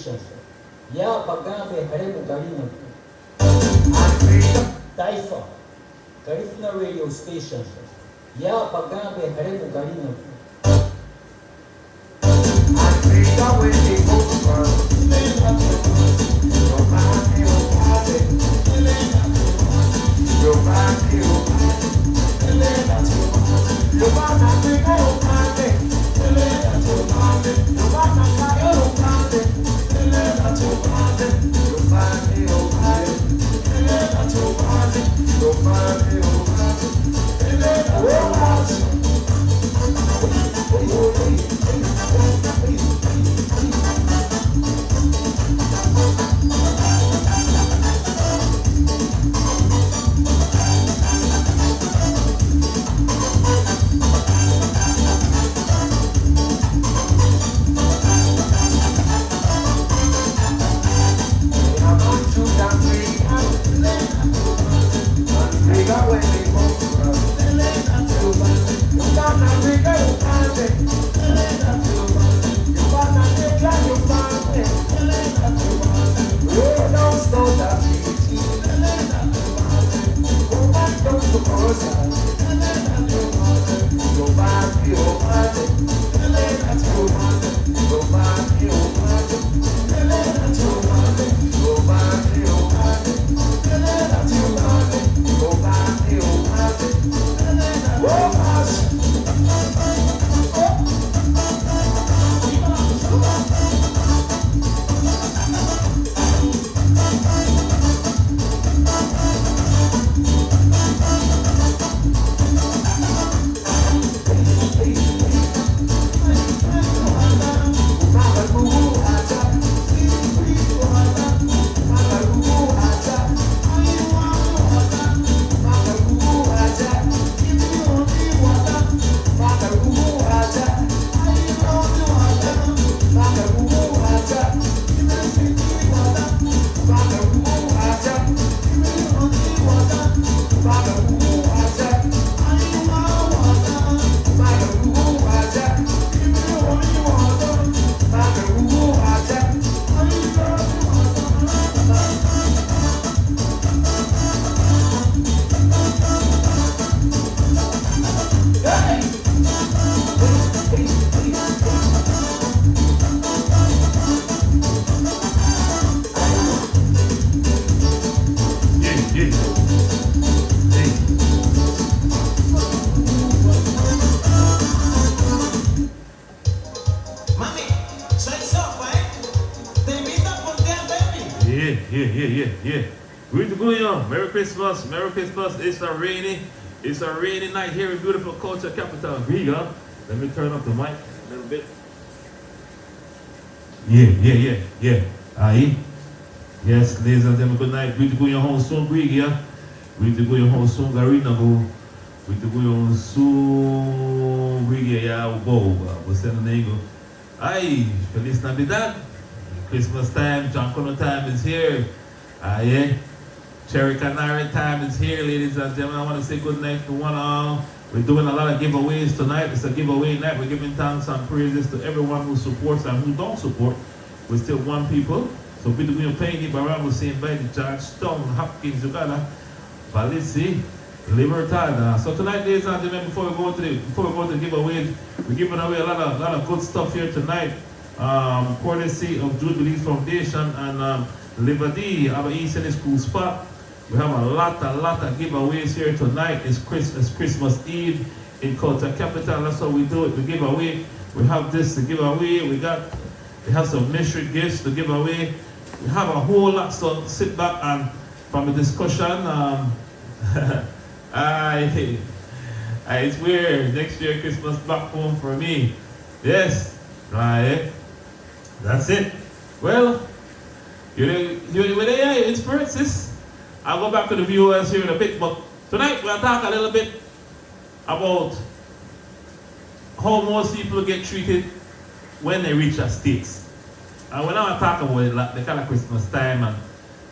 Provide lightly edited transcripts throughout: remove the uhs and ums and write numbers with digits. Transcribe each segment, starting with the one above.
station. Ya paggabi haremu garino. Taifa. Garifuna radio station. Ya paggabi haremu garino. Yeah. Greet the young. Merry Christmas. It's a rainy night here in beautiful culture capital, Riga. Let me turn up the mic a little bit. Yeah. Aye. Yes, ladies and gentlemen, good night. Greet the your home soon, Riga. Greet the your home soon, Garina go. Greet the your home soon, Riga. Yeah, go. What's the name? Aye, Feliz Navidad. Christmas time, John Connor time is here. Yeah. Cherry Canary time is here, ladies and gentlemen. I want to say good night to one all. We're doing a lot of giveaways tonight. It's a giveaway night. We're giving thanks and praises to everyone who supports and who don't support. We still want people. So people will pay the Baran will say invite Georgetown, Hopkins, Uganda, Valissi, Libertad. So tonight, ladies and gentlemen, before we go to the giveaways, we're giving away a lot of good stuff here tonight. Courtesy of Jubilees Foundation and Liberty, our East End School Spot. We have a lot of giveaways here tonight. It's Christmas Eve in Culture Capital. That's how we do it. We give away. We have this to give away. We have some mystery gifts to give away. We have a whole lot. So sit back and from the discussion. It's weird. Next year Christmas back home for me. Yes, right. That's it. Well, you there, in spirit, sis? I'll go back to the viewers here in a bit, but tonight we'll talk a little bit about how most people get treated when they reach a state. And when I talk about it, like the kind of Christmas time, and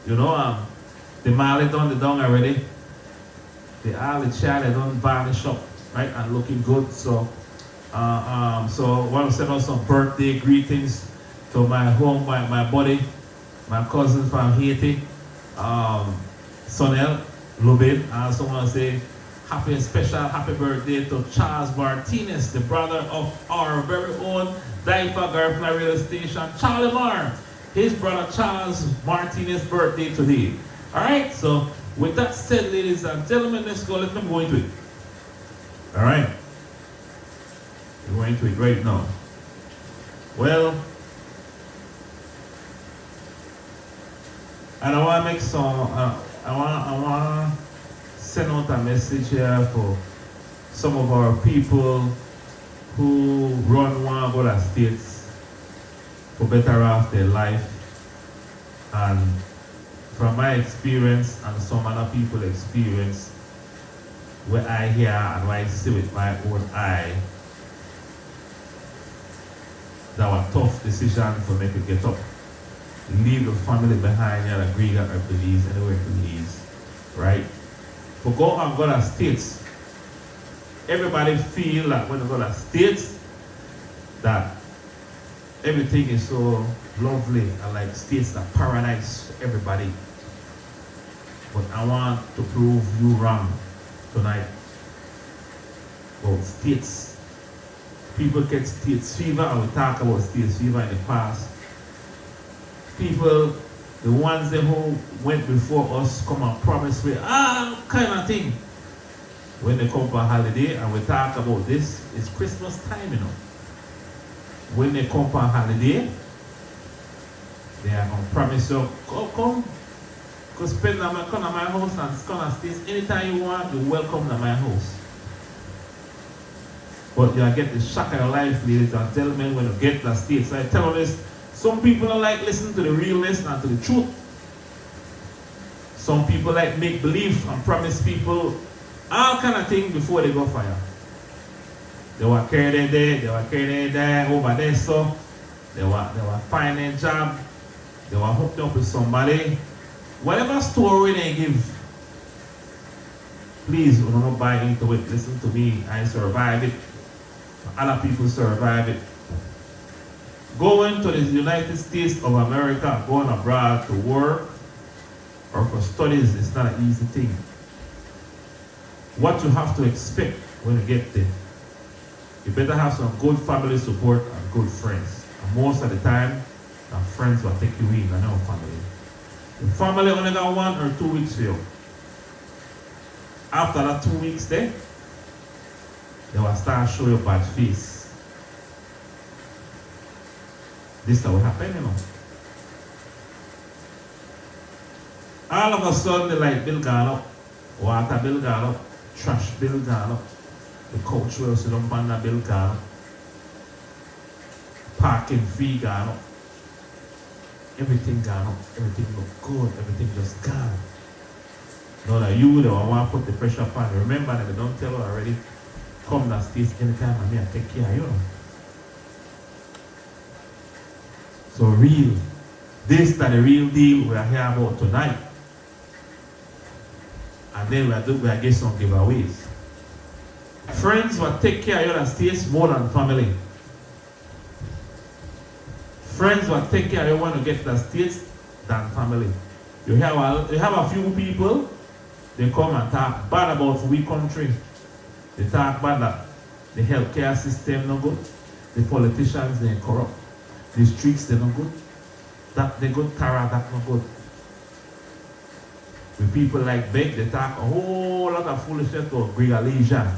the Mali done the down already. All the child they done varnish up, right, and looking good. So I want to send out some birthday greetings to my home, my buddy, my cousin from Haiti, Sonel Lubin. I also want to say special happy birthday to Charles Martinez, the brother of our very own Daifa Garifuna radio station, Charlie Mar. His brother Charles Martinez birthday today. Alright, so with that said, ladies and gentlemen, let's go into it. Alright. We're going into it right now. Well, and I want to make some, I want to send out a message here for some of our people who run one of the states for better off their life. And from my experience and some other people's experience, where I hear and what I see with my own eye, that was a tough decision for me to get up, leave the family behind and agree that I believe anywhere to leave, right? For go and go to states, everybody feel that when you go to states, that everything is so lovely and like states are paradise for everybody. But I want to prove you wrong tonight. About states. People get states fever, and we talk about states fever in the past. People, the ones that who went before us, come and promise me, kind of thing. When they come for a holiday, and we talk about this, it's Christmas time, you know. When they come for a holiday, they are going to promise you, come spend at my house and come and stay anytime you want, you're welcome to my house. But you get the shock of your life, ladies and gentlemen, when you get to the States. I tell you this, some people don't like listening to the realness and to the truth. Some people like make believe and promise people all kind of things before they go fire. They will carry there, they will carry there, over there, so they will find a job, they will hook up with somebody. Whatever story they give, please do not buy into it. Listen to me, I survived it. Other people survive it. Going to the United States of America, going abroad to work or for studies is not an easy thing. What you have to expect when you get there, you better have some good family support and good friends. And most of the time, our friends will take you in and our family. The family only got 1 or 2 weeks for you. After that 2 weeks there, they will start showing you bad face. This is what happened, you know. All of a sudden, the light bill gone up, water bill gone up, trash bill gone up, the couch where you sit on the bill gone up, parking fee gone up, everything gone up, everything look good, everything just gone. Now that you don't want to put the pressure upon you. Remember that they don't tell you already, come to the States anytime and me I take care of you. So real, this is the real deal we are here about tonight. And then we are getting some giveaways. Friends will take care of you in the States more than family. Friends will take care of you when you get to the States than family. You have a few people, they come and talk bad about we country. They talk bad that the healthcare system no good, the politicians they corrupt, the streets they no good, that they good Tara that no good. When people like Beck, they talk a whole lot of foolishness about Greater Leisure.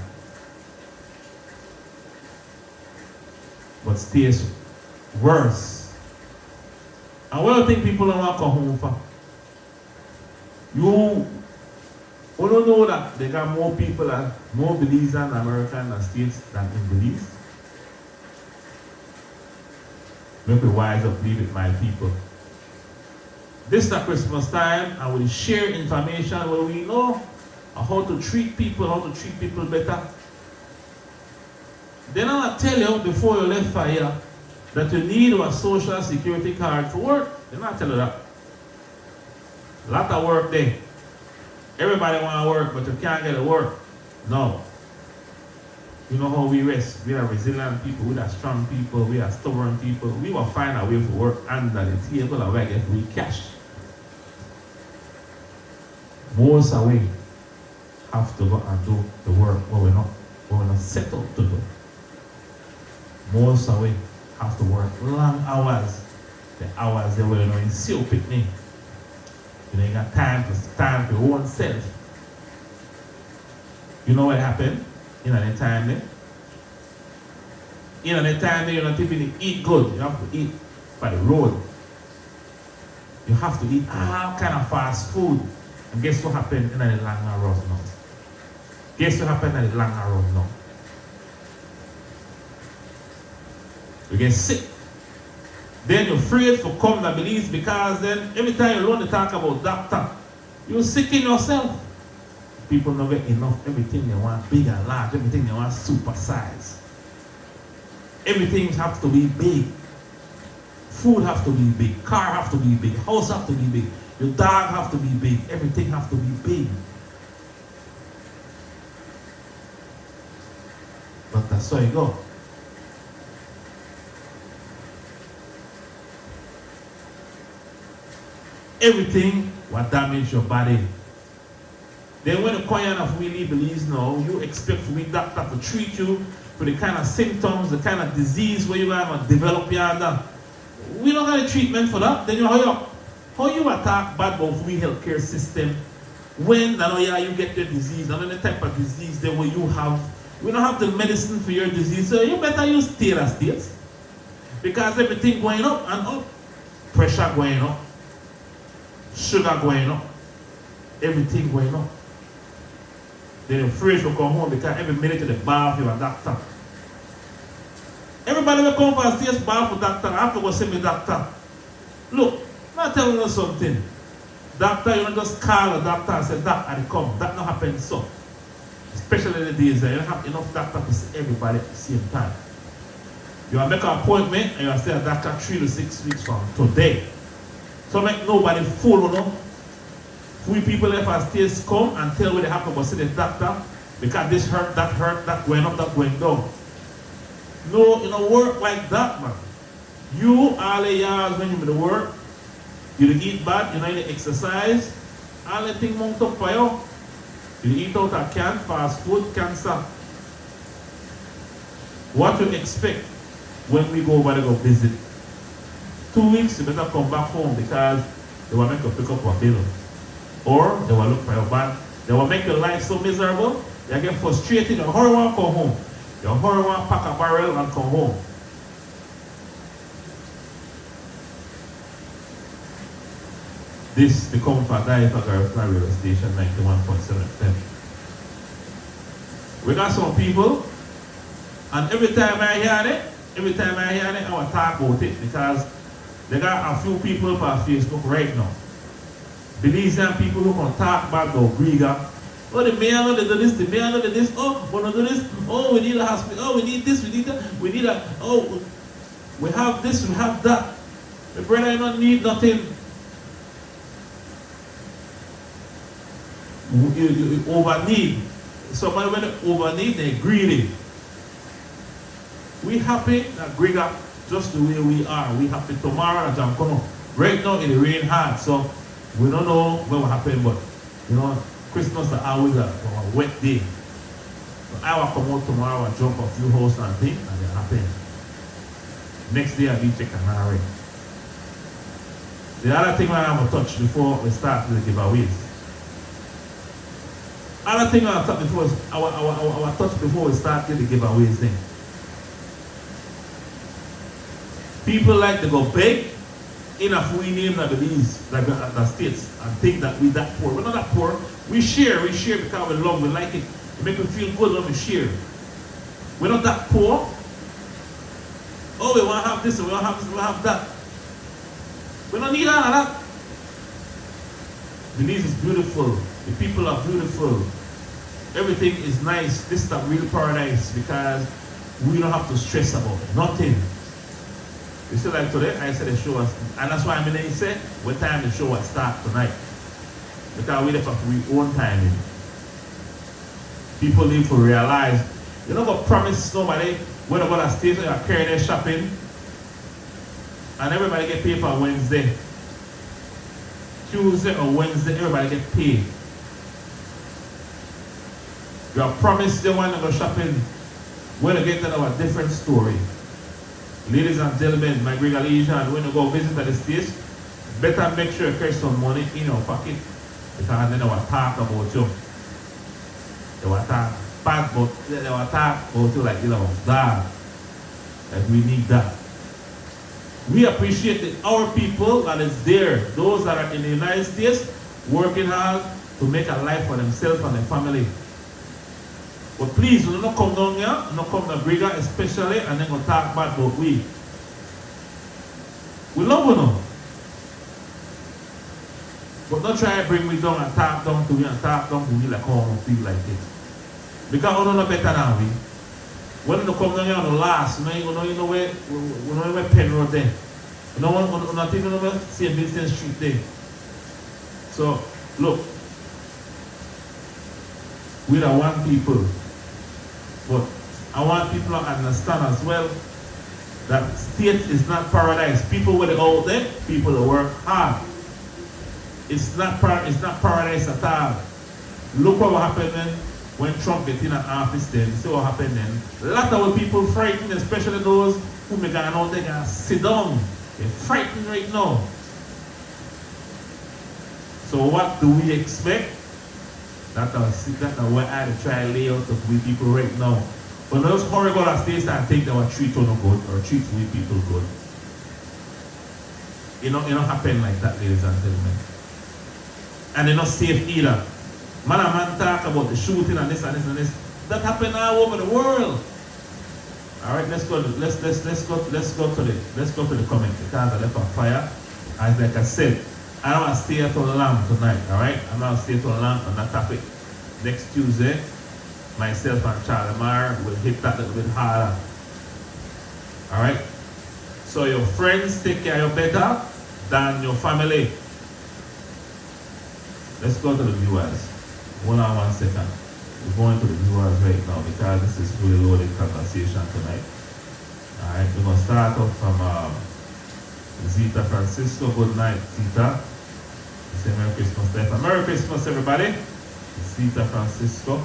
But stays worse. And what do you think people don't want to come home for? You don't know that they got more people, more Belize and American and States than in Belize? Make me wise up, leave it, my people. This is Christmas time, and we'll share information where we know how to treat people better. Then I'll tell you before you left for here that you need a social security card for work. Then I'll tell you that. A lot of work there. Everybody want to work, but you can't get to work. No. You know how we rest. We are resilient people, we are strong people, we are stubborn people. We will find a way to work under the table and get free cash. Most of we have to go and do the work what we're not set up to do. Most of we have to work long hours. The hours they were in seal picnic. You ain't got time for your own self. You know what happened? In the time there? In the time there, you're not even eat good. You have to eat by the road. You have to eat all kind of fast food. And guess what happened in the long run now? Guess what happened in the long run now? You get sick. Then you're afraid to come to believe because then every time you want to talk about doctor, you're sick in yourself. People don't get enough. Everything they want big and large. Everything they want super size. Everything has to be big. Food have to be big. Car have to be big. House have to be big. Your dog have to be big. Everything have to be big. But that's how you go. Everything will damage your body. Then when the choir of really believes now, you expect for me doctor to treat you for the kind of symptoms, the kind of disease where you're going to develop your done. We don't have a treatment for that. Then how you attack bad about we healthcare system when you get your disease, another type of disease that what you have. We don't have the medicine for your disease, so you better use states. Because everything going up and up. Pressure going up. Sugar going up. Everything going up. They're afraid to come home because every minute in the bath you're a doctor. Everybody will come for a serious bath for doctor. I have to go see my doctor. Look, I'm telling you something. Doctor, you don't just call a doctor and say, Doc, I come. That not happen so. Especially in the days that you don't have enough doctors to see everybody at the same time. You will make an appointment and you will stay a doctor 3 to 6 weeks from today. So make nobody fool, you know. We people left as states come and tell what they have to go see the doctor because this hurt, that going up, that going down. No, it don't work like that, man. You all the years when you do the work, you eat bad, you know, exercise, all the things mount up for you. You eat out a can, fast food, cancer. What you expect when we go over to go visit? 2 weeks, you better come back home because they will make you pick up a bill. Or they will look for your bad. They will make your life so miserable, you get frustrated, you hurry want to come home. You hurry want to pack a barrel and come home. This becomes for Garifuna Radio Station 91.7 FM. We got some people, and every time I hear it, I will talk about it because they got a few people on Facebook right now. Believe some people who can talk about the Griga. Oh, the mayor did this, the mayor did this, oh, we're not do this, oh, we need a hospital, oh, we need this, we need that, we need a, oh, we have this, we have that. The brother, I don't need nothing. You over need. Somebody when they over need, they're greedy. We happy that Griga just the way we are. We happy tomorrow that I'm coming. Right now it rain hard, so we don't know what will happen, but you know, Christmas is always a wet day. So I will come out tomorrow and jump a few houses and things, and they're happy. Next day I'll be checking already. The other thing I have to touch before we start with the giveaways. Other thing I want to touch before our touch before we start with the giveaways thing. People like to go big enough we name that these like the states and think that we that poor. We're not that poor. We share because we love, we like it. It make we feel good when we share. We're not that poor. Oh, we want to have this, we want to have this, we want to have that. We don't need all of that. Belize is beautiful. The people are beautiful. Everything is nice. This is a real paradise because we don't have to stress about it. Nothing. You see, like today, I said the show us, and that's why I say, what time the show will start tonight. Because we left for we own timing. People need to realize You're not gonna promise nobody when I'm gonna stay so you're carrying their shopping. And everybody get paid for Wednesday. Tuesday or Wednesday, everybody get paid. You are promised the one to go shopping. When you get to know a different story. Ladies and gentlemen, my great allegiance, when you go visit the States, better make sure you carry some money in your pocket. Because then they will talk about you. They will talk bad, but they will talk about you like, that. Like we need that. We appreciate our people that is there, those that are in the United States, working hard to make a life for themselves and their family. But please, do not come down here, do not come to Briga especially, and then go talk bad about we. We love you now. But don't try to bring me down and talk down to me and talk down to me like how I feel like it. Because we don't know better than we. When you come down here on the last, you know where Penrod there. You know where St. Vincent Street there. So, look. We are one people. But I want people to understand as well that state is not paradise. People with it out there, people that work hard. It's not paradise at all. Look what happened when Trump get in an office then. See what happened then. A lot of people frightened, especially those who may go out there and sit down. They're frightened right now. So what do we expect? That's what I try to lay out of we people right now. But those horrible states and think that we treat on good or treat we people good. It don't happen like that, ladies and gentlemen. And they're not safe either. Man talk about the shooting and this and this and this. That happen all over the world. Alright, let's go to the comment because I left on fire. As like I said, I don't want to stay too long tonight, alright? I'm not stay too long on that topic. Next Tuesday, myself and Charlie Marr will hit that a little bit harder. Alright? So your friends take care of you better than your family. Let's go to the viewers. Hold on 1 second. We're going to the viewers right now because this is really loaded conversation tonight. Alright, we're going to start off from Zita Francisco. Good night, Zita. Say Merry Christmas, Steph. Merry Christmas, everybody. Zita Francisco.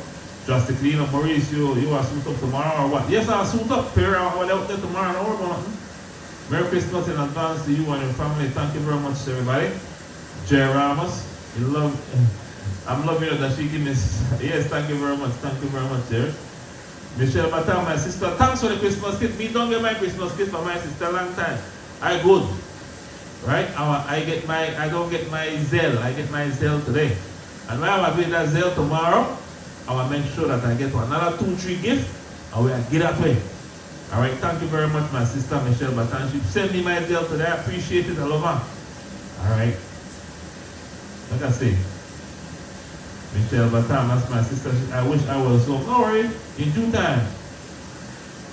Just to clean up, Maurice, you are suit up tomorrow or what? Yes, I'll suit up. Pair out out there tomorrow. No work on nothing. Merry Christmas in advance to you and your family. Thank you very much, everybody. Jerry Ramos, I'm loving it that she gave me. Yes, thank you very much. Thank you very much, Jerry. Michelle Batam, my sister. Thanks for the Christmas gift. Me don't get my Christmas gift for my sister a long time. I good. Right? I don't get my Zelle. I get my Zelle today. And when I get that Zelle tomorrow, I will make sure that I get another 2-3 gifts. I will get that way. Alright, thank you very much, my sister Michelle Batan. She sent me my Zelle today. I appreciate it. I love her. Alright. Like I say, Michelle Batan, that's my sister. I wish I was home. No worry, in due time.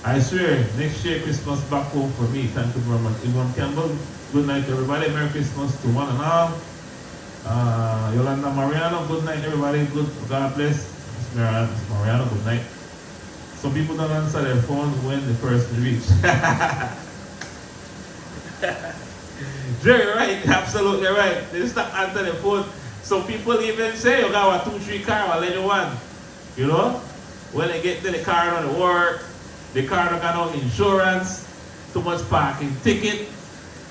I swear, next year Christmas back home for me. Thank you very much. Yvonne Campbell, good night everybody. Merry Christmas to one and all. Yolanda Mariano, good night everybody. Good, God bless. Miss Mariano, good night. Some people don't answer their phones when the person reach. Jerry, right, absolutely right. They just stop answering the phone. Some people even say, you got a 2-3 car, I'll let you one. You know? When they get to the car on the work, the car don't got no insurance, too much parking ticket,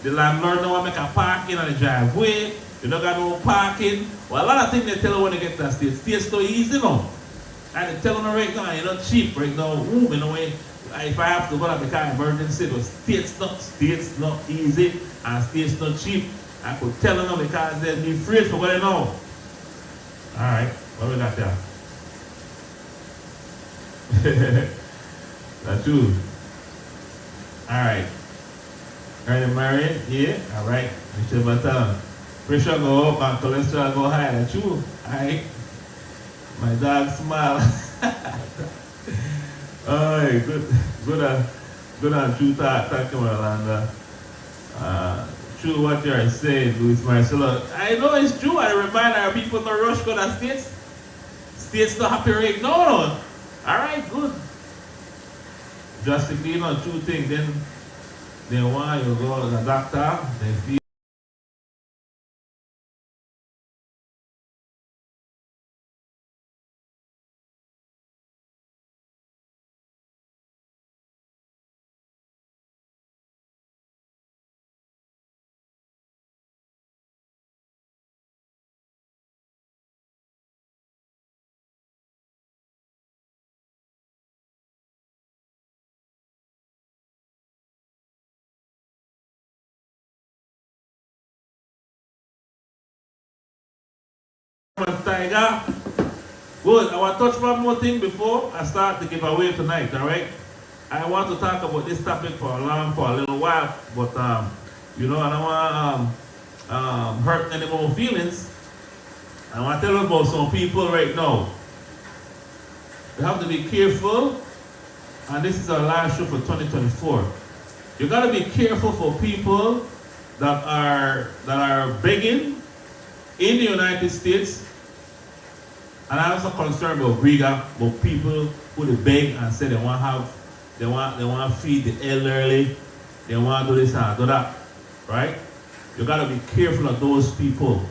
the landlord don't want to make a parking on the driveway, you don't got no parking. Well, a lot of things they tell you when they get to that state. State's so easy now. And they tell them right now, you're not cheap right now. Ooh, you know, if I have to go to the car emergency, but state's not easy and state's not cheap. I could tell them because they'll be afraid for what they know. Alright, what we got there? That's true. Alright. Are you married? Yeah? Alright. Michelle Batam. Pressure go up and cholesterol go high. That's true. Alright. My dog smile. Alright, good and true talk. Thank you, Orlando. True what you're saying, Luis Marcelo. I know it's true. I remind our people to rush go to states. States not happy right now. No. Alright, good. drastically, two things. Then they want you to go to the doctor, they feel Tiger. Good. I want to touch one more thing before I start the giveaway tonight, all right? I want to talk about this topic for a little while, but I don't want to hurt any more feelings. I want to tell you about some people right now. We have to be careful, and this is our last show for 2024. You got to be careful for people that are begging in the United States. And I'm also concerned about Riga, about people who they beg and say they want to feed the elderly, they want to do this and do that, right? You gotta be careful of those people.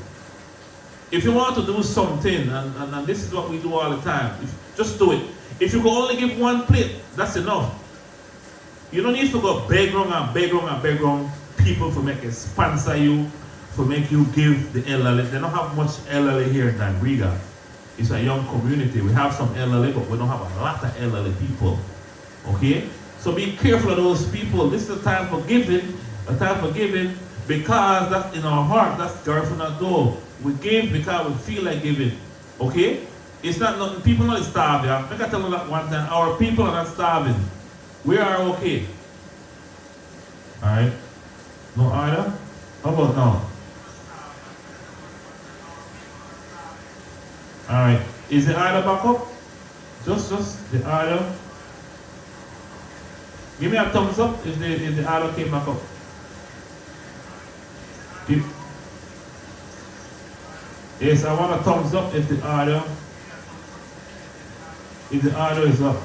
If you want to do something, and this is what we do all the time, just do it. If you can only give one plate, that's enough. You don't need to go beg around people for make it sponsor you, for make you give the elderly. They don't have much elderly here in Riga. It's a young community. We have some elderly, but we don't have a lot of elderly people. Okay? So be careful of those people. This is a time for giving, because that's in our heart. That's God from our door. We give because we feel like giving. Okay? It's not nothing. People not starving. I think I tell you that one time. Our people are not starving. We are okay. Alright? No order? How about now? Alright, is the order back up? Just the order. Give me a thumbs up if the order came back up. Yes, I want a thumbs up if the order is up.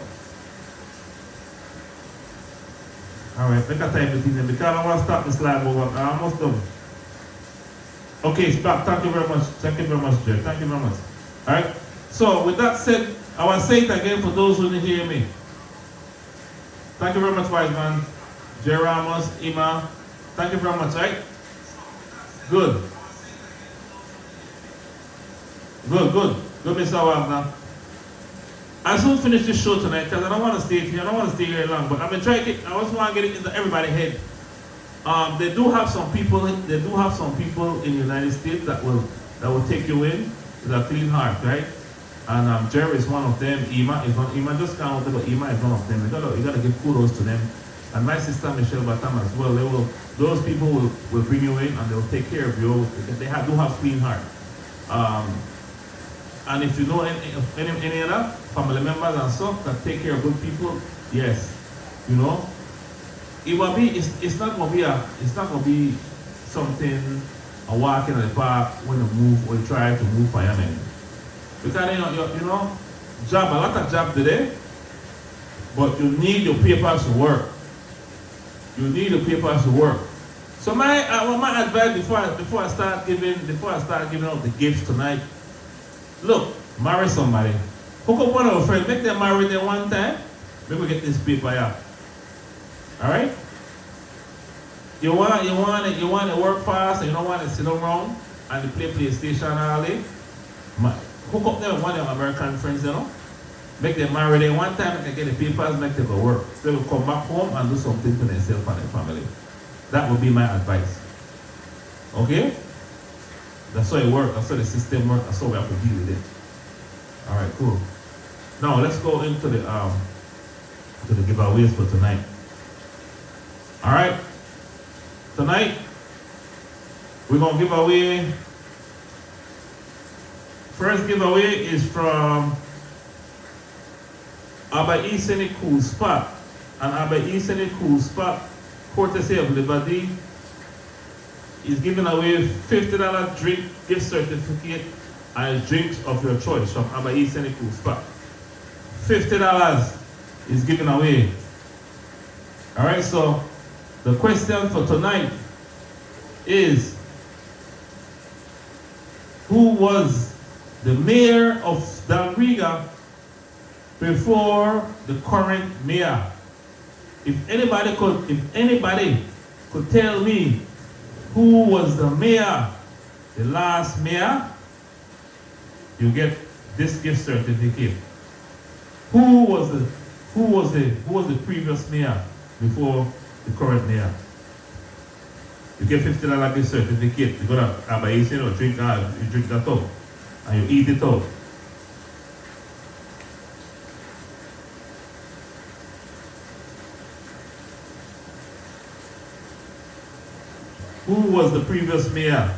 Alright, make a type it in there because I want to start the slide over. I'm almost done. Okay, it's back. Thank you very much. Thank you very much, Jerry. Thank you very much. Alright, so with that said, I want to say it again for those who didn't hear me. Thank you very much, wise man. Jerry Ramos, Ima. Thank you very much, right? Good. Good, Mr. Wagner. I soon finish this show tonight because I don't want to stay here. I don't want to stay here long, but I'm gonna try to get. I also want to get it into everybody's head. They do have some people in the United States that will take you in with a clean heart, right? And Jerry is one of them. Ima is one. Ima just can't but Ima is one of them. You gotta give kudos to them. And my sister Michelle Batam as well. Those people will bring you in and they'll take care of you. They do have clean heart. And if you know any other family members and stuff that take care of good people, yes, it will be. It's not gonna be something a walk in the park when you move or you try to move for your man. Because job, a lot of job today, but you need your papers to work. You need the papers to work. So my advice before I start giving out the gifts tonight. Look, marry somebody. Hook up one of your friends, make them marry them one time. Maybe we get this paper here. Alright? You want to work fast and you don't want to sit around and play PlayStation all day. Hook up them with one of your American friends, Make them marry them one time, they can get the papers, make them go work. So they will come back home and do something to themselves and their family. That would be my advice. Okay? That's how it works. That's how the system works. That's how we have to deal with it. All right, cool. Now let's go into the giveaways for tonight. All right. Tonight we're gonna give away. First giveaway is from Abba Easy Cool Spot, and Abba Easy Cool Spot, courtesy of Liberty, is giving away $50 drink gift certificate and drinks of your choice from Abba Easy Cool Spot. $50 is given away. All right, so the question for tonight is, who was the mayor of Dangriga before the current mayor? If anybody could tell me who was the mayor, the last mayor, you get this gift certificate. Who was the previous mayor before the current mayor? You get $50 gift certificate. You go to Abaisi or drink you drink that out. And you eat it out. Who was the previous mayor?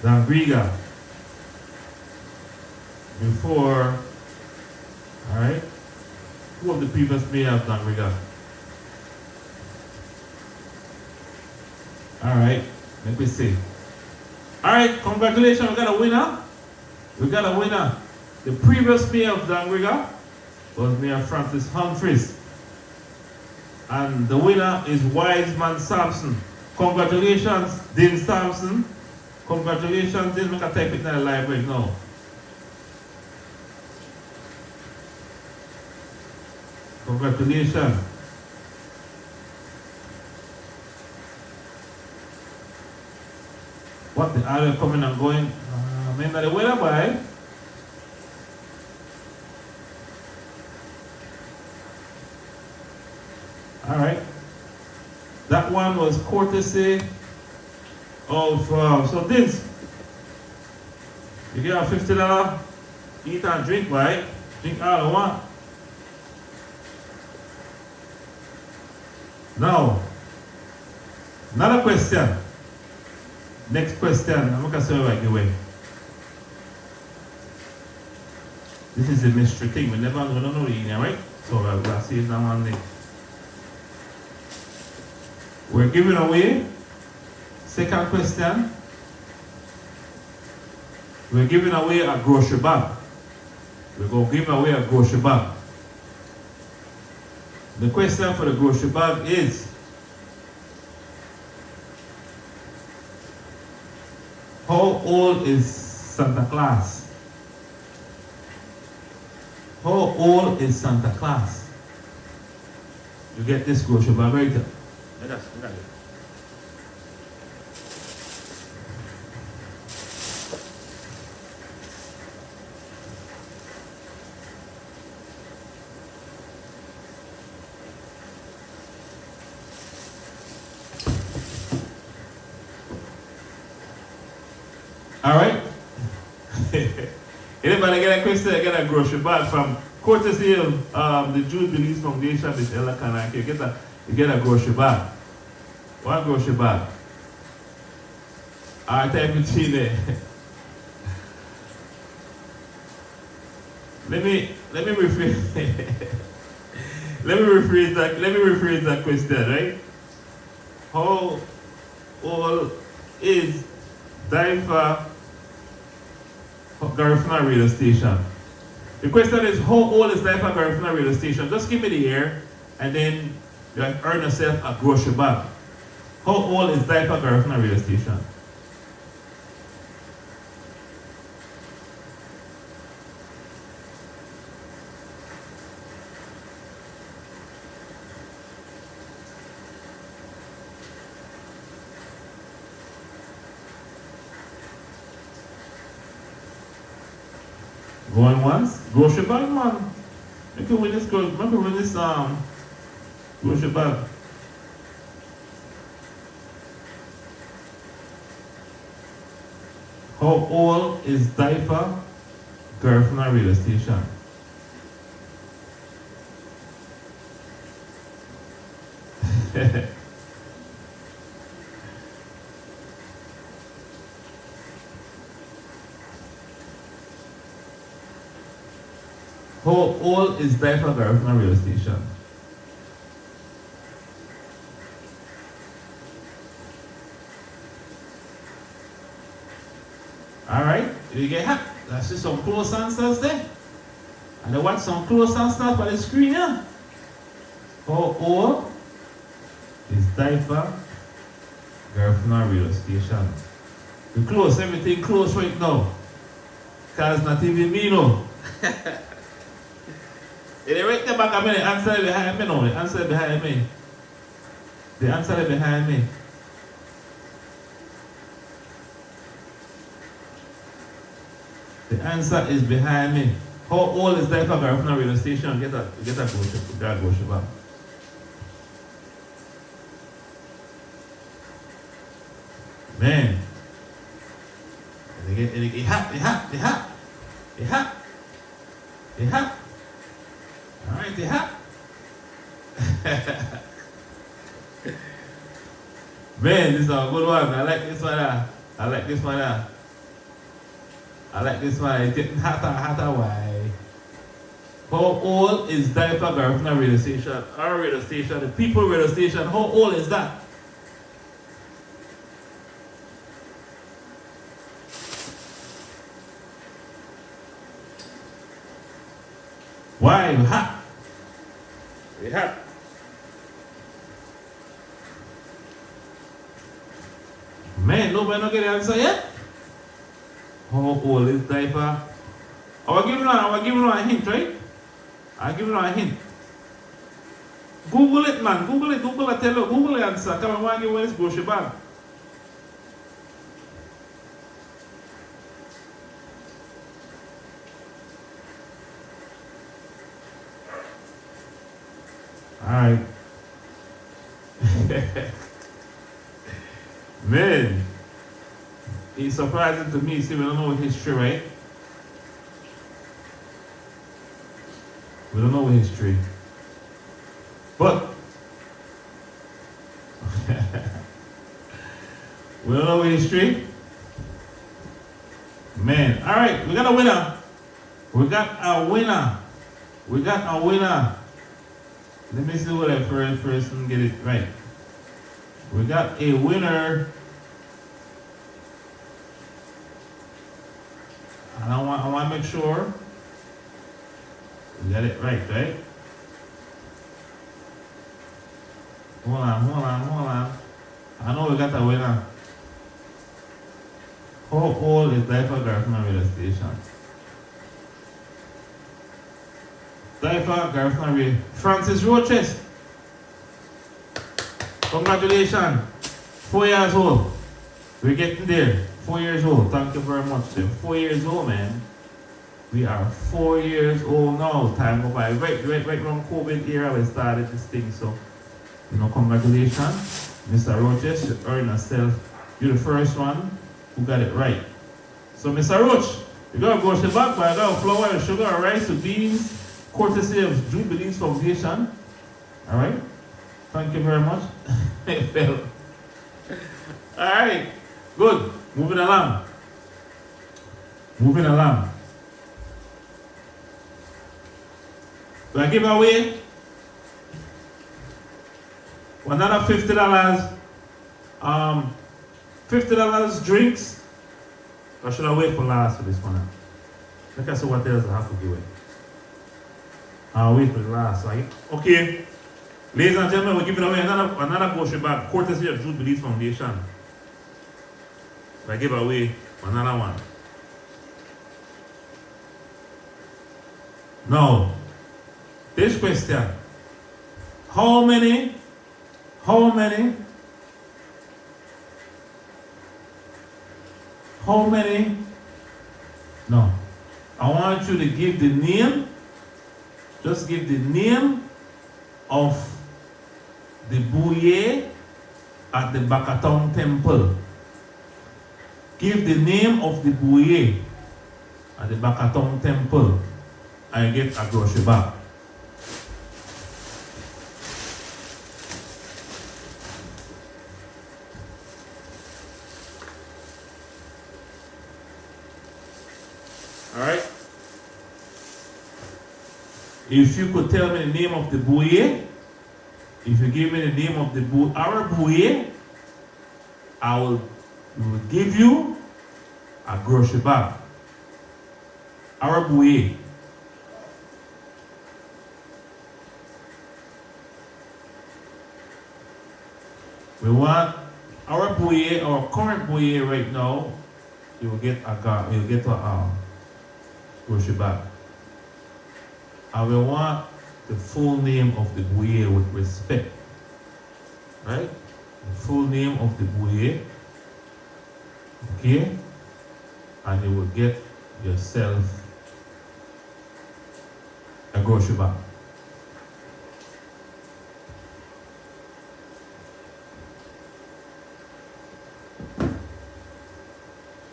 Dangriga. Before, all right? Who was the previous mayor of Dangriga? All right, let me see. All right, congratulations, we got a winner. We got a winner. The previous mayor of Dangriga was Mayor Francis Humphreys. And the winner is Wiseman Sampson. Congratulations, Dean Sampson. Congratulations, Dean. Look at type it in the live right now. Congratulations. What the are coming and going? Man, the winner by. All right. That one was courtesy of so this. You get a $50 eat and drink, right? Drink all I want. Now, another question. Next question. I'm going to say right away. This is a mystery thing. We never know the right? So we'll see it now one day. We're giving away. Second question. We're giving away a grocery bag. We're going to give away a grocery bag. The question for the grocery bag is, how old is Santa Claus? How old is Santa Claus? You get this grocery bag right there. Let us. All right. Anybody get a question? Get a grocery bag from courtesy of the Jewish Beliefs Foundation, this Ella Kanaki. You get a grocery bag. One grocery bag. All right, type it in there. Let me rephrase. Let me rephrase that question, right? How old is Daifa Garifuna radio station? The question is, how old is Daifa Garifuna radio station? Just give me the year, and then you earn yourself a grocery bag. How old is Daifa Garifuna radio station? Going once? Grocery bag, man. Maybe win this grocery bag. How old is Diaper Garifuna radio station? How old is Diaper Garifuna radio station? Alright, you get happy. Let's see some close answers there. And I watch some close answers for the screen here. How old is Diaper Garifuna radio station? We close, everything close right now. Because not even me know. They right there back a minute, answer behind me now. The answer behind me. The answer behind me. The answer is behind me. How old is Diaper Garifuna radio station? Get a go back. Man. It hot. Alright, they hot. Man, this is a good one. I like this one. I like this one. It's getting hotter. Why? How old is Diaper Garifuna radio station? Our radio station, the people radio station. How old is that? Why? You hot. You hot. Man, nobody not get the answer yet? How old is Diaper? I will give you a hint, right? I'll give you a hint. Google it, man. Google it. Google the answer. Come on, I want to give you this grocery bag. Alright. Man, it's surprising to me. See, we don't know history, right? We don't know history. But we don't know history. Man, alright, we got a winner. Let me see what I first and get it right. We got a winner. And I want to make sure we got it right? Hold on. I know we got a winner. How old is Diaper Garifuna radio station? Diaper Garifuna radio. Francis Roches. Congratulations. 4 years old. We're getting there. 4 years old. Thank you very much, sir. 4 years old, man. We are 4 years old now. Time go by. Right around COVID era we started this thing. So, congratulations. Mr. Roches, you earned yourself. You're the first one who got it right. So, Mr. Roach, you got to go to the back, but I got flour, sugar, rice, beans, courtesy of Jubilees Foundation. Alright? Thank you very much. It fell. Alright. Good. Moving along. Do I give away another $50? $50 drinks? Or should I wait for last for this one? Let us see what else I have to give away. I'll wait for the last. Okay. Ladies and gentlemen, we're giving away another grocery bag, courtesy of Jubilees Foundation. I give away another one. Now, this question. How many? No. I want you to give the name. Just give the name of the Bouye at the Bakatong Temple. Give the name of the Bouye at the Bakatong Temple and get a grocery bag. Alright? If you could tell me the name of the buoy, if you give me the name of the buoy, our buoy, I will give you a grocery bag. Our buoy. We want our buoy, our current buoy right now. You will get a grocery bag. I will want the full name of the buoy with respect. Right? The full name of the buoy. Okay? And you will get yourself a grocery bag.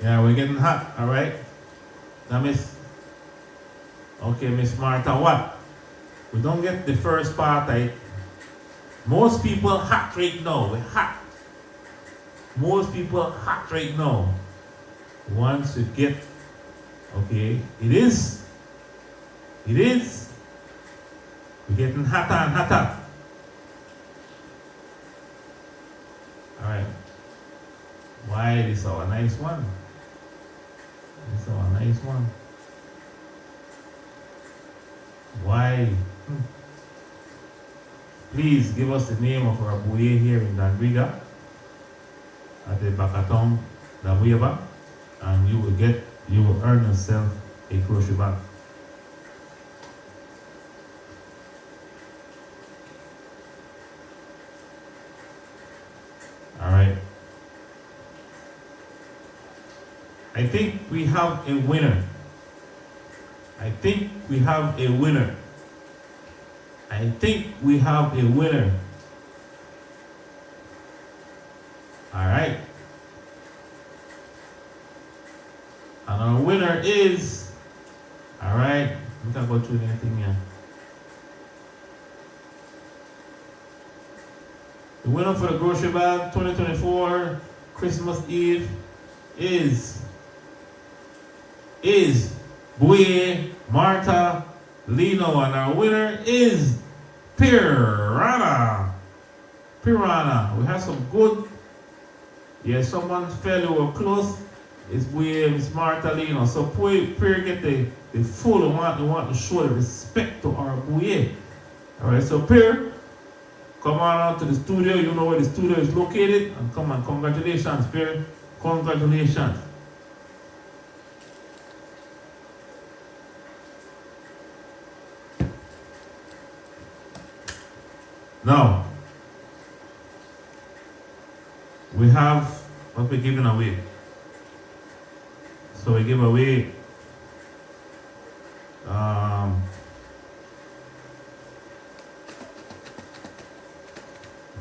Yeah, we're getting hot, all right? Now, Miss Martha, what? We don't get the first part, right? Most people hot right now, we're hot. Most people hot right now. Once you get, okay, it is, we're getting hotter and hotter. All right. Why, this is our nice one. This is our nice one. Why? Please give us the name of our buoy here in Danbriga at the Bakaton Dabueba, and you will earn yourself a grocery bag. All right. I think we have a winner. I think we have a winner. I think we have a winner. All right. And our winner is, all right, we can go through anything here. The winner for the grocery bag 2024 Christmas Eve is Buye Martha Lino, and our winner is Piranha. We have some good, someone fairly close. It's Buye Miss Martha Lino. So Pir get the full, we want to show the respect to our Buye. Alright, so Pir, come on out to the studio. You know where the studio is located. And come on, congratulations, Pir. Congratulations. Now, we have what we're giving away. So we give away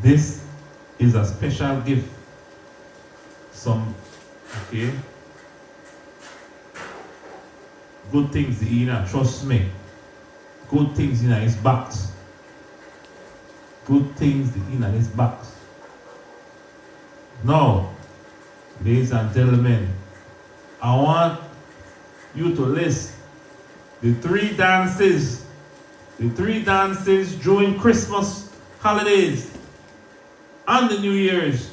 this is a special gift. Good things in, trust me. Good things in his box. Good things in this box. Now, ladies and gentlemen, I want you to list the three dances during Christmas holidays and the New Year's.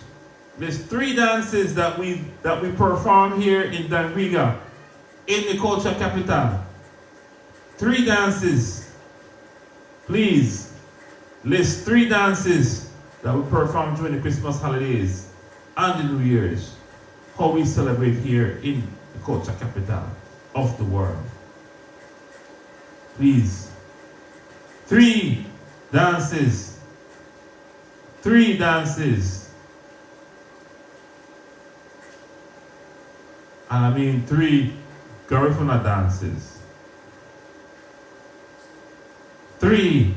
There's 3 dances that we perform here in Danbriga, in the culture capital. 3 dances. Please. List 3 dances that we perform during the Christmas holidays and the New Year's. How we celebrate here in the culture capital of the world. Please. 3 dances. 3 dances. And I mean 3 Garifuna dances. 3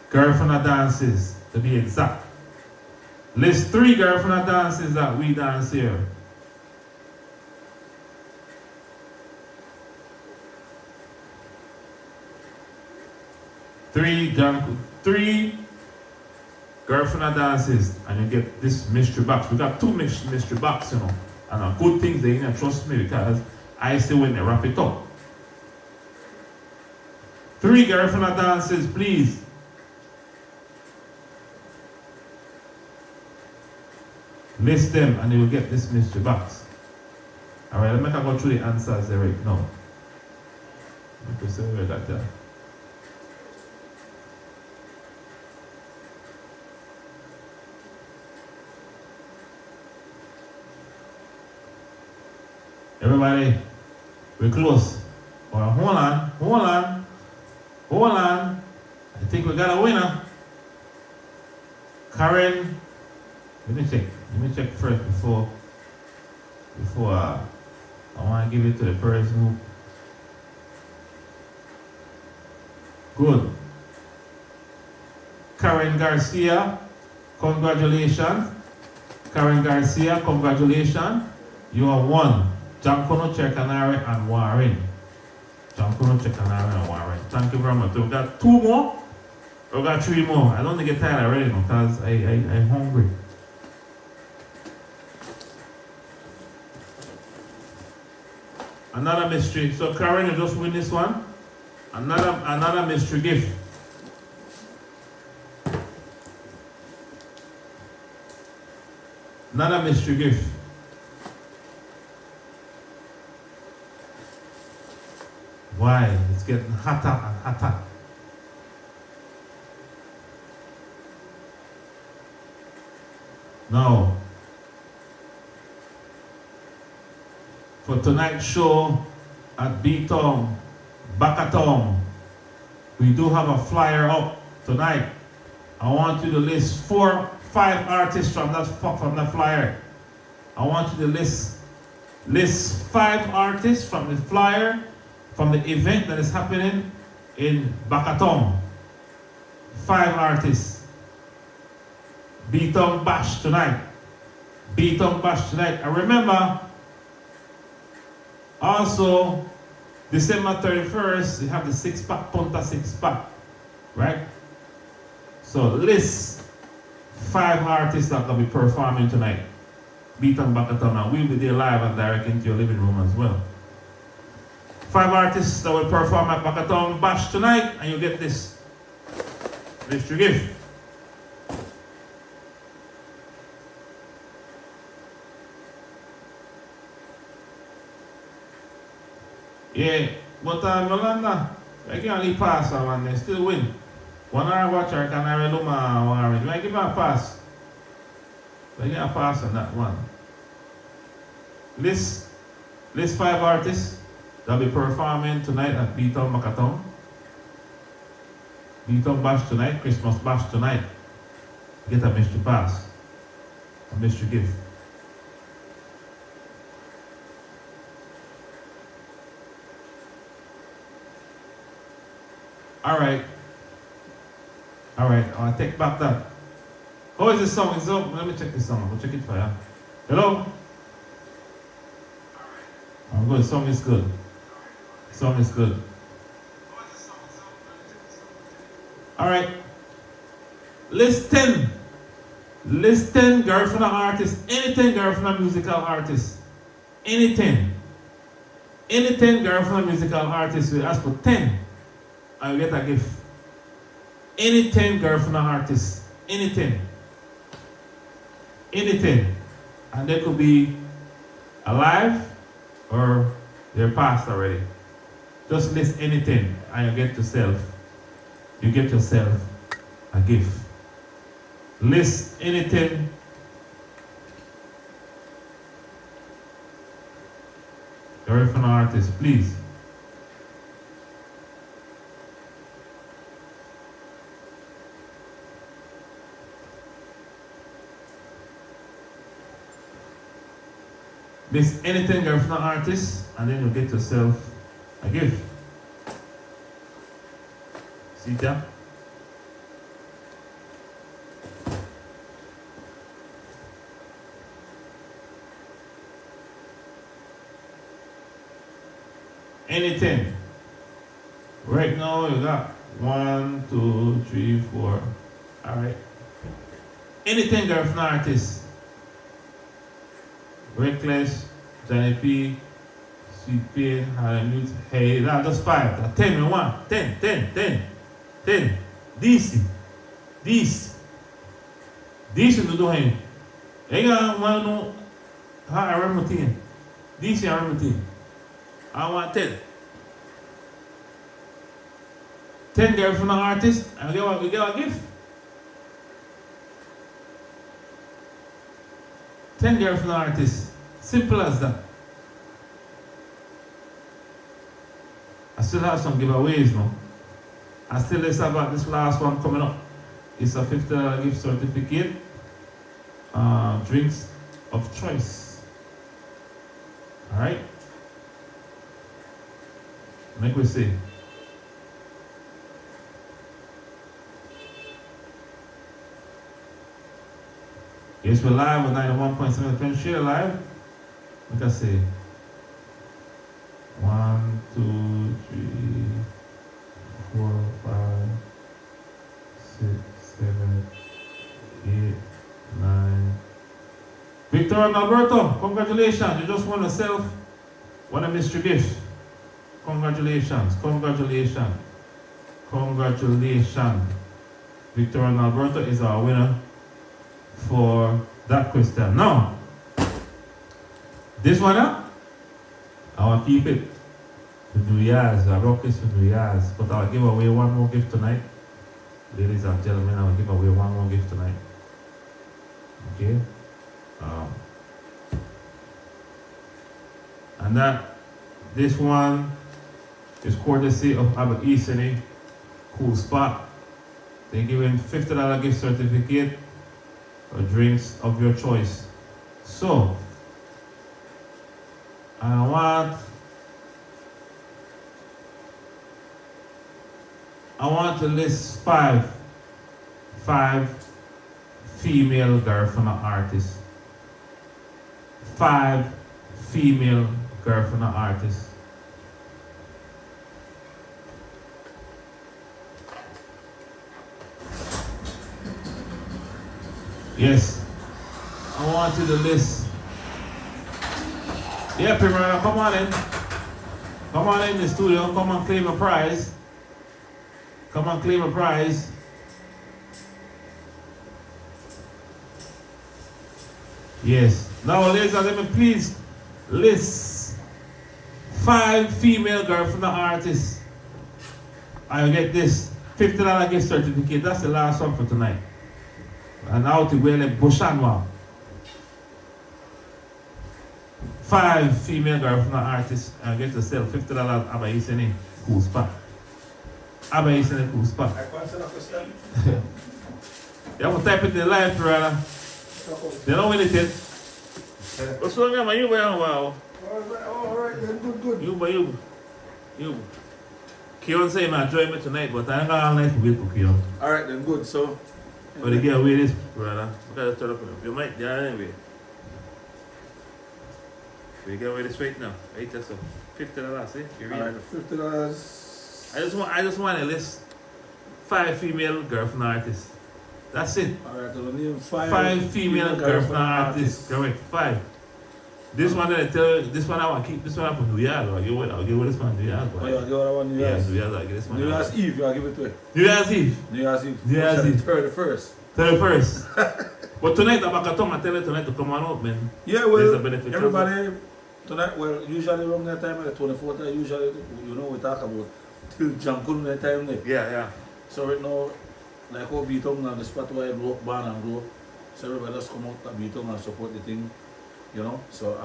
Garifuna dances, to be exact. List 3 Garifuna dances that we dance here. Three Garifuna dances, and you get this mystery box. We got 2 mystery boxes, you know, and good things they trust me, because I see when they wrap it up. 3 Garifuna dances, please. List them and you will get this mystery box. Alright, let me go through the answers there right now. Let me see where that there. Everybody, we're close. Well, hold on. I think we got a winner. Karen, let me check first before I want to give it to the person who. Good. Karen Garcia, congratulations. You are one. Jankono Chekanare and Warren. Thank you very much. We've got 2 more. We've got 3 more. I don't want to get tired already because I'm hungry. Another mystery. So Karen, you just win this one. Another mystery gift. Another mystery gift. Why? It's getting hotter and hotter. Now, for tonight's show at B-Town, Bakatom, we do have a flyer up tonight. I want you to list 5 artists from that flyer. I want you to list 5 artists from the flyer, from the event that is happening in Bakatom. 5 artists. B-Town Bash tonight. And remember, also, December 31st, you have the 6-pack, Punta 6-pack, right? So list 5 artists that will be performing tonight. B-Town Bakatom, and we'll be there live and direct into your living room as well. 5 artists that will perform at Bakatom Bash tonight, and you get this mystery gift. Yeah, but Yolanda, I can't leave pass and they still win. 1 hour watcher can I do my orange. I give her a pass. I get a pass on that one. List 5 artists that will be performing tonight at B-Town Bakatom. B-Town Bash tonight, Christmas Bash tonight. Get a mystery pass, a mystery gift. All right, I'll take back that. How is this song? Is up? Let me check this song. I'll check it for you. Hello? I'm good. Song is good. All right. List 10 Garifuna artists. Any 10 Garifuna musical artists. Any 10 Garifuna musical artists. We ask for 10. I'll get a gift. Any 10 Garifuna artists. Any 10. And they could be alive or they're passed already. Just list anything and you get yourself a gift. List anything. Garifuna artists, please. List anything Garifuna artist, and then you get yourself a gift. See that? Anything. Right now you got 1, 2, 3, 4. All right. Anything Garifuna artist. Reckless, Johnny P, Sweet Pain, Hallelujah. Hey, that's 5. That's 10, we want. 10. DC. No do hein. Ega, mano, I remember thing. DC, I remember thing. I want 10. 10 girls from the artist, and we get a gift. 10 girls from the artist. Simple as that. I still have some giveaways now. I still have this last one coming up. It's a $50 gift certificate. Drinks of choice. Alright? Make we see. Yes, we're live with 91.7 FM. Share live. Like I say. 1, 2, 3, 4, 5, 6, 7, 8, 9. Victor and Alberto, congratulations. You just won yourself one of mystery gifts. Congratulations. Victor and Alberto is our winner for that question. Now, this one up, I will keep it to New Year's. I brought this to New Year's, but I'll give away one more gift tonight. Ladies and gentlemen, I'll give away one more gift tonight. Okay? And this one is courtesy of Abbott Easony, Cool Spot. They're giving $50 gift certificate for drinks of your choice. So, I want to list five female girlfriend artists. 5 female girlfriend artists. Yes, I want you to list. Yeah, Primera, come on in. Come on in the studio. Come and claim a prize. Yes. Now, ladies and gentlemen, please list 5 female girlfriend artists. I'll get this $50 gift certificate. That's the last one for tonight. And now to wear like Bushanwa. 5 female girlfriend artists. I get to sell $50 Abba Easony Cool Spot. Abba Easony Cool Spot. I can answer that question. You have to type it in the live, brother. They don't win it yet. What's wrong with you? Wow. Alright, then good. You. Keon say I join me tonight, but I don't got all night to wait for Keon. Alright, then good. So, But they get away this, brother. Look at the turn. You might, yeah, anyway. We get away this right now. Right, that's so $50, see? You read alright, it. $50. I just want to list 5 female girlfriend artists. That's it. Alright, I'll name 5 female girlfriend artists. Correct. 5. This one that I tell you, this one I want to keep. This one I put New Year's. I'll give it this one New Year's. Oh, you'll give that one New Year's? Yeah, New Year's. I'll give this one. New Year's Eve, you'll give it to it. New Year's Eve. New Year's Eve. New Year's Eve. 31st. 31st. But tonight, I'm back at home. I tell you tonight to come on out, man. Yeah, There's well, a benefit. everybody, tonight, well, usually around that time, the 24th, usually, we talk about till Jankun that time there. Yeah. So right now, like how Beaton and the spot where I broke Ban and grow, so everybody just come out to Beaton and support the thing, So,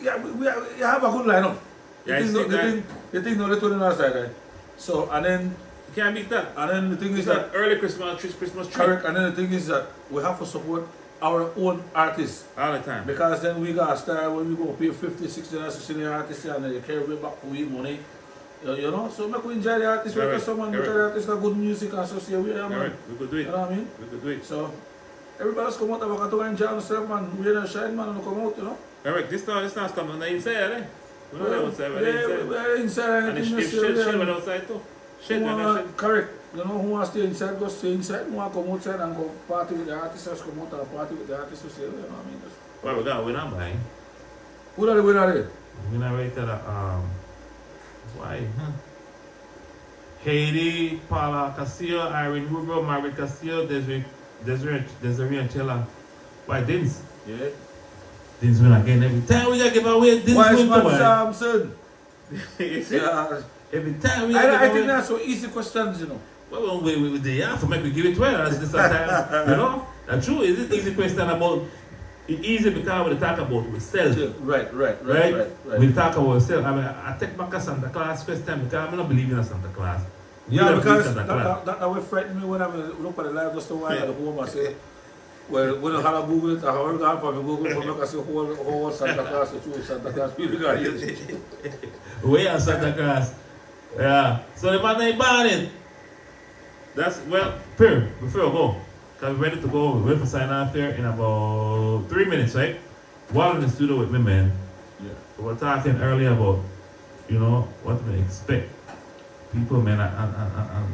yeah, we have a good lineup. Yeah, the thing not returning our side, right? So, and then, You can't beat that. and then the thing is It's that, an early Christmas tree. correct, and then the thing is that we have to support our own artists. All the time. Because then we got to start when we go pay $50, $60 to senior artists and they carry way back for we money. So make we enjoy the artists, Correct, because someone with correct. the artists have good music and so see we are, man. Alright, we could do it. You know what I mean? We could do it. So everybody's come out of Wakatu and enjoy themselves, man. We are shine, man, and come out, Alright, this not coming inside, eh? We don't know outside, we're Yeah, inside. we're inside And anything if necessary. shit went outside too. Shit went outside. Correct. Who wants to stay inside, go stay inside. Who want to come outside and go party with the artists, just come out and party with the artists, so say, you know what I mean? Well, we got to win and buy. Who are the winner there? Winner right to the why? Haiti, Paula Castillo, Irene Rubio, Margaret Castillo, Desiree and Chella. Why Dins? Yeah. Dins win again every time we give away. Dins Wise win man too, Samson. yeah. Every time we I think that's so easy questions, you know. Well, we the answer make we give it well. That's this time, you know. That's true. Is it easy question about? It's easy because we talk about ourselves. Right. We talk about ourselves. I mean, I take back a Santa Claus question because I don't believe in a Santa Claus. Yeah, because that will frighten me when I look at the live just a while at the home. I say, well, when I have a Google it, I have gone for Google for me. I say, whole Santa Claus, the true Santa Claus. We are Santa Claus. Yeah. So the man ain't buying it. That's well, Pierre, before we go, because we're ready to go, we're ready to sign off here in about 3 minutes, right? While in the studio with me, man, Yeah. we were talking earlier about, you know, what we expect. People, man, and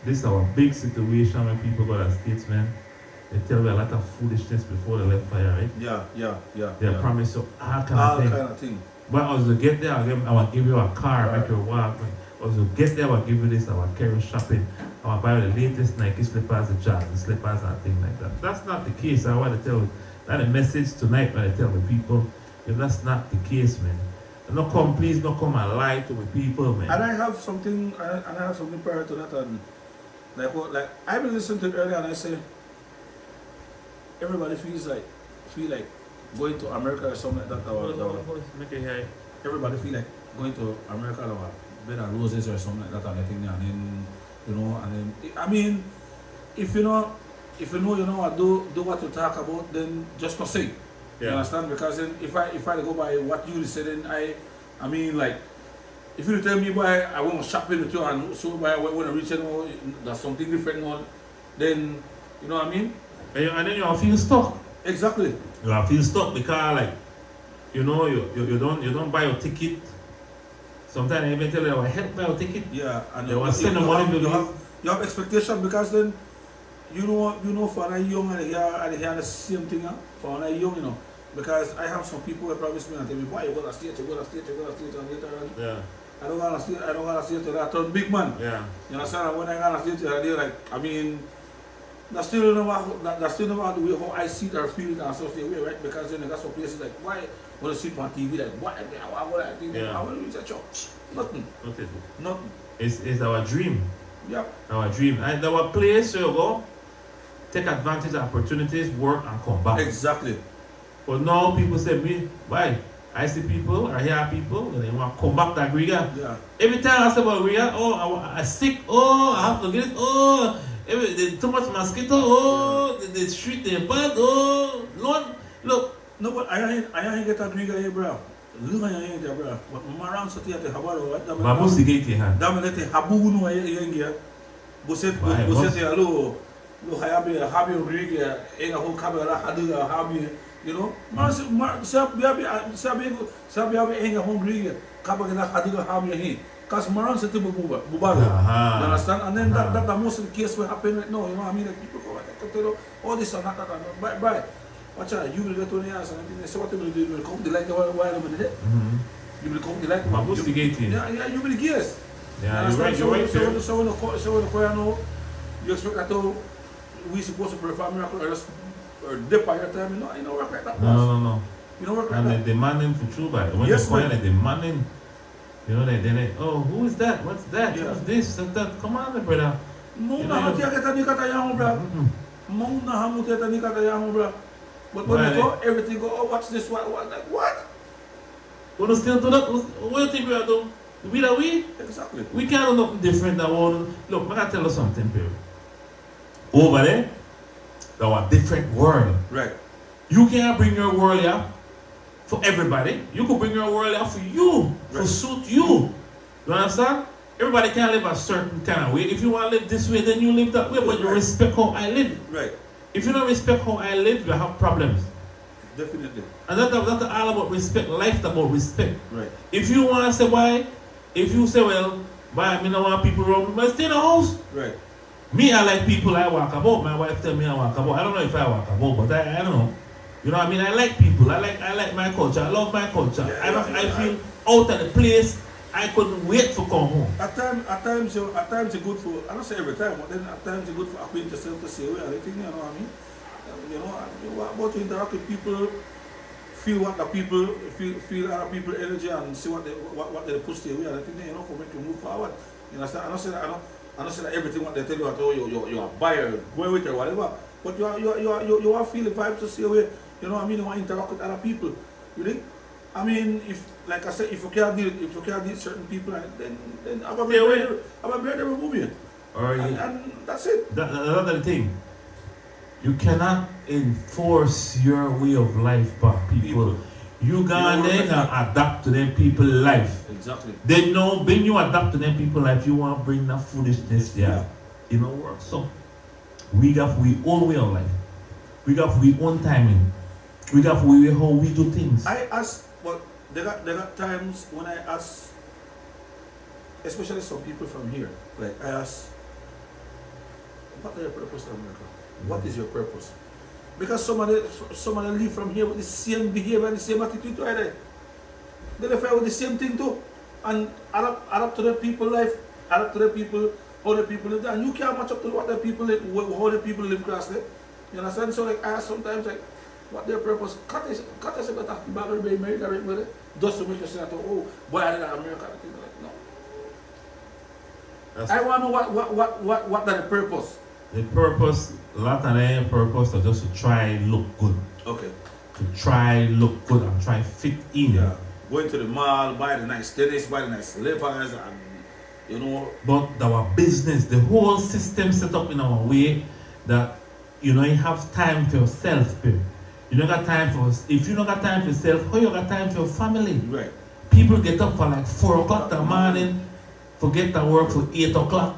this is our big situation when people go to States, man. They tell you a lot of foolishness before they left fire, right? Yeah. They promise you all All kind kind of of thing. thing. But as you get there, I will give you a car, make you walk. As you get there, I will give you this, I will carry you shopping. I will buy the latest Nike slippers, the Jordan slippers, and things like that. That's not the case. I want to tell you, that's a message tonight when I tell the people, if that's not the case, man. Please don't come and lie to the people, man. And I have something prior to that, and like I've been listening to it earlier, and I say everybody feel like going to America or something like that. Make it hear. Everybody feel like going to America or bed and roses or something like that, and I think, and then I mean, if you know, do what you talk about, then just go say. You understand? Because then if I go by what you said, then I mean, like, if you tell me, boy, I want to shopping with you, and so boy, when I reach that's something different on, then you know what I mean? And then you feel stuck. Exactly. You feel stuck because, like, you know, you don't buy your ticket. Sometimes they even tell you, help buy your ticket. Yeah, and they want to send the money to you have expectation, because then you know for a young and hear the same thing for a young, you know. Because I have some people who promise me and tell me, why you go to state, and later on. Yeah. I don't want to state till I turn big man. Yeah. You understand? And when I go to state, they're like, I mean, that's still not the way how I see it or feel it and associate with, right? Because then I got some places like, why when you see it on TV, like, what? How will you reach a church? Nothing. It's our dream. Yep. Our dream. And our place where you go, take advantage of opportunities, work and come back. Exactly. But now people say me, why? I see people, I hear people, and they want to come back to Riga. Yeah. Every time I say about Riga, I'm sick, I have to get it, too much mosquito, the street they bad, Lord, look. No, but I ain't get a Riga here, bro. Look at you here, bro. But Maran Sati at the Habaro, what? Vamos seguir, Damanete Habu no here. Buset, hello. Look, I have a Riga, in a whole camera, Habi. You know, sabi hungry kapag nakadiga hamya hi. Because Maran sa tibo bubago. You understand? And then that the most case will happen right now. You know what I mean? Like people go, all this and that. Bye. Watch out, you will get to the answer. So what you will do? You will come the light the while over there. You will come the light. Yeah, you will guess. Yeah, you're right. So when the choir know, you expect that we supposed to perform miracle or dip by your time, you know work like that. No. You know work like and that. And they demand him for true, but when yes, they find it, they demand him. You know, they oh, who is that? What's that? Yeah. Who's this? That? Come on, brother. Muna hati kita ni kata yang bro. Muna hamu kita ni kata yang bro. But when you go, everything go. Oh, what's this? What? Like what? When you still do that, what do you think we are doing? We? Exactly. We can't do nothing different than one. Look, I gotta tell you something, Perry. Over there, there are different world. Right. You can't bring your world here for everybody. You could bring your world here for you, right. For suit you. You understand? Everybody can't live a certain kind of way. If you want to live this way, then you live that way, but you respect how I live. Right. If you don't respect how I live, you have problems. Definitely. And that's all about respect. Life's about respect. Right. If you want to say why, if you say, well, why I don't want people around me, but stay in the house. Right. Me, I like people I walk about. My wife tell me I walk about. I don't know if I walk about, but I don't know. You know what I mean? I like people. I like my culture. I love my culture. I feel out of the place. I couldn't wait to come home. At times it's good for, I don't say every time, but then at times it's good for acquaint yourself to say, well, anything, you know what I mean? About to interact with people, feel what the people, feel other people's energy and see what they push their way, and I think, for make you move forward. You understand? I don't say that everything what they tell you, you're a buyer, go with it or whatever, but you are feel the vibes to see where, you know what I mean, you want to interact with other people. You think? I mean, if, like I said, if you can't deal certain people, then I'm going to remove you. And that's it. That's another thing. You cannot enforce your way of life by people. You gotta then adapt to them people's life. Exactly. They know when you adapt to them people's life, you want to bring that foolishness there. You know what? So we got we own way of life. We got we own timing. We got we how we do things. I ask, but there got times when I ask, especially some people from here, like I ask, what is your purpose in America? What is your purpose? Because somebody live from here with the same behavior and the same attitude to either. They live with the same thing too. And adapt to the people life, adapt to the people, how the people live there. And you can't match up to what the people live, how the people live across there. You understand? So like I ask sometimes like, what their purpose? Cut is a better battle by America right with it. Just to make you say that, oh, boy, I did America. Like, no. I want to know what the purpose. The purpose, a lot of them purpose are just to try look good. Okay. To try look good and try fit in. Yeah. Going to the mall, buy the nice tennis, buy the nice slippers, and you know. But our business, the whole system set up in our way that you have time for yourself, babe. You don't got time for, if you don't got time for yourself, how you got time for your family? Right. People get up for like 4 o'clock in the morning, forget to work for 8 o'clock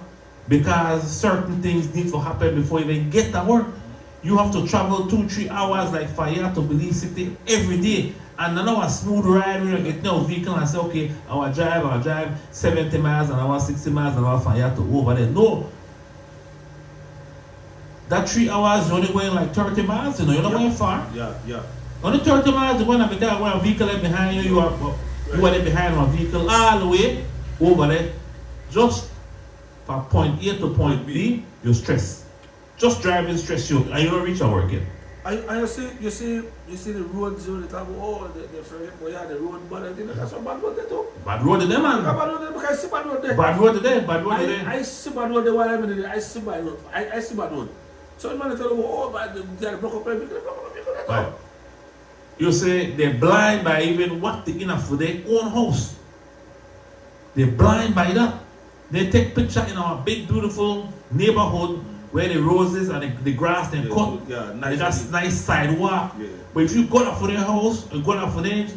because certain things need to happen before you even get to work. You have to travel 2-3 hours like for here to Belize City every day. And now a smooth ride when you get no vehicle and say, okay, I'll drive 70 miles an hour, 60 miles an hour from here to over there. No. That 3 hours, you're only going like 30 miles, you're not going far. Yeah. Only 30 miles, you're going to be there where a vehicle is behind you, you are there behind a vehicle all the way over there. Just from point A to point B, you're stressed. Just driving stress you, and you don't reach your work yet. You see the roads, they talk about, they forget, the road, but I think that's a bad road there too. Bad road there, man. Bad road there, because I see bad road there. Bad road there. I see bad road there while I'm in there. I see bad road. I see bad road. So man tell them, they block up everything. Right. You say they're blind by even what they enough for their own house. They're blind by that. They take picture in our big beautiful neighborhood where the roses and the grass they cut. Yeah, and that's nice sidewalk. Yeah. But if you go up for their house, you go up for their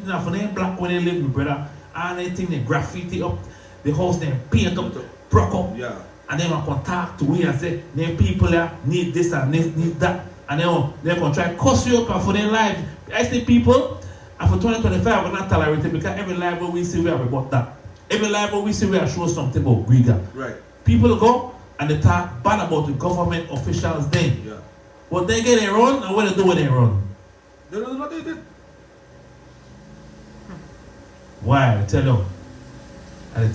black where they live, brother, and they think they graffiti up the house, they paint up, broke up. Yeah. And then I can talk to you and say, them people there need this and need that. And then they're going to try to cuss you up for their life. I say people, and for 2025, we're not tolerated because every life where we see we have about that. Every life where we see we have show something about Griga. Right. People go and they talk bad about the government officials then. Yeah. But they get it wrong, and what they do when they run? They don't know what they did. Why? I tell you. And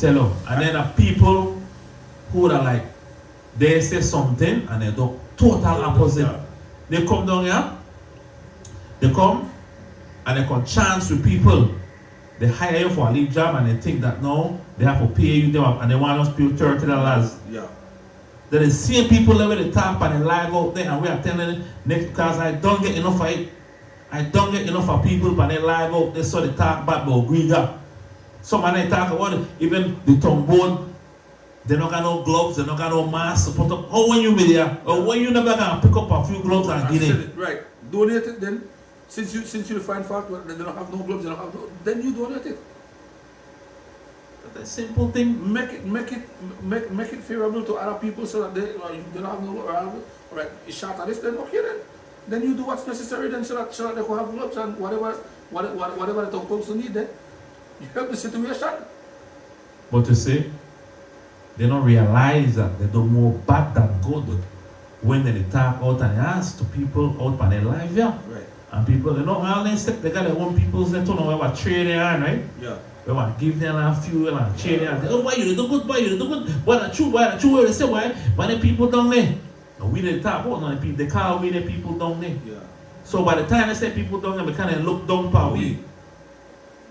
then the people who are like, they say something and they do total opposite. Yeah. They come down here, they come and they can chance with people. They hire you for a leave job and they think that now they have to pay you them up and they want us to pay $30. Yeah. Then the same people that they talk and they live out there and we are telling them next because I don't get enough of it. I don't get enough of people but they live out there so they talk bad about Griga. Some of them talk about it, even the trombone. They don't got no gloves, they don't got no mask to put up. How when you be there? Or when you never gonna pick up a few gloves and get it? Right. Donate it then. Since you find fact that they don't have no gloves, then you donate it. That's a simple thing. Make it favorable to other people so that they don't have no gloves. Alright, you shot at this, then okay then you do what's necessary then so that they can have gloves and whatever the folks need then. You help the situation. But you see, they don't realize that they do more bad than good when they talk out and ask to people out on their life, yeah. Right. And people, you know, all them step, they got their own people that don't know what trade they are, right? Yeah. They want to give them a fuel and trade them. Oh, why you do good, why you do good? Why the true, they say, why the people down there? And we didn't talk about none of the people, they call we the people down there. Yeah. So by the time they say people down there, they kind of look down upon we.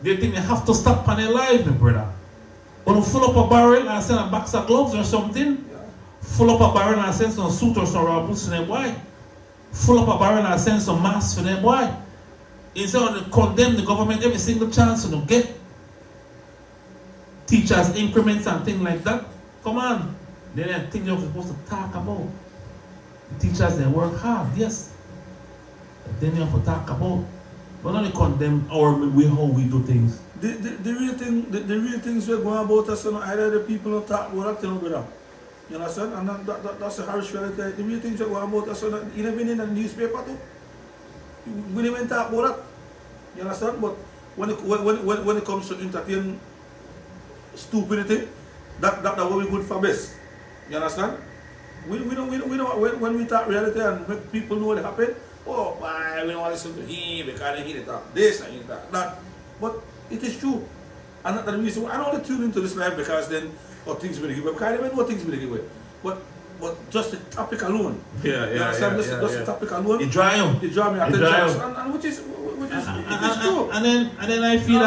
They think they have to stop on their lives, my brother. When you fill up a barrel and send a box of gloves or something, Yeah. full up a barrel and send some suit or some rubber boots to them, boy. Full up a barrel and send some masks for them, boy. Instead of to condemn the government every single chance to get teachers increments and things like that. Come on. Then things you're supposed to talk about. The teachers, they work hard, yes. But then you have to talk about. But not to condemn our way how we do things. The real things we're going about us, either the people don't talk about that, brother. You understand? And that's the harsh reality. The real things we're going about us, even in the newspaper too. We didn't even talk about that. You understand? But when it comes to entertain stupidity, that's what we good for best. You understand? We don't when we talk reality and make people know what happened. Oh, why we don't want to listen to him because he talk this and he talk that. But it is true. And that's the reason why I don't want to tune into this live because then things will give away. Because I don't even know things will give away. But just the topic alone. Yeah, You understand? Just the topic alone. It dry them. It draw me attention. And which is true. And then I feel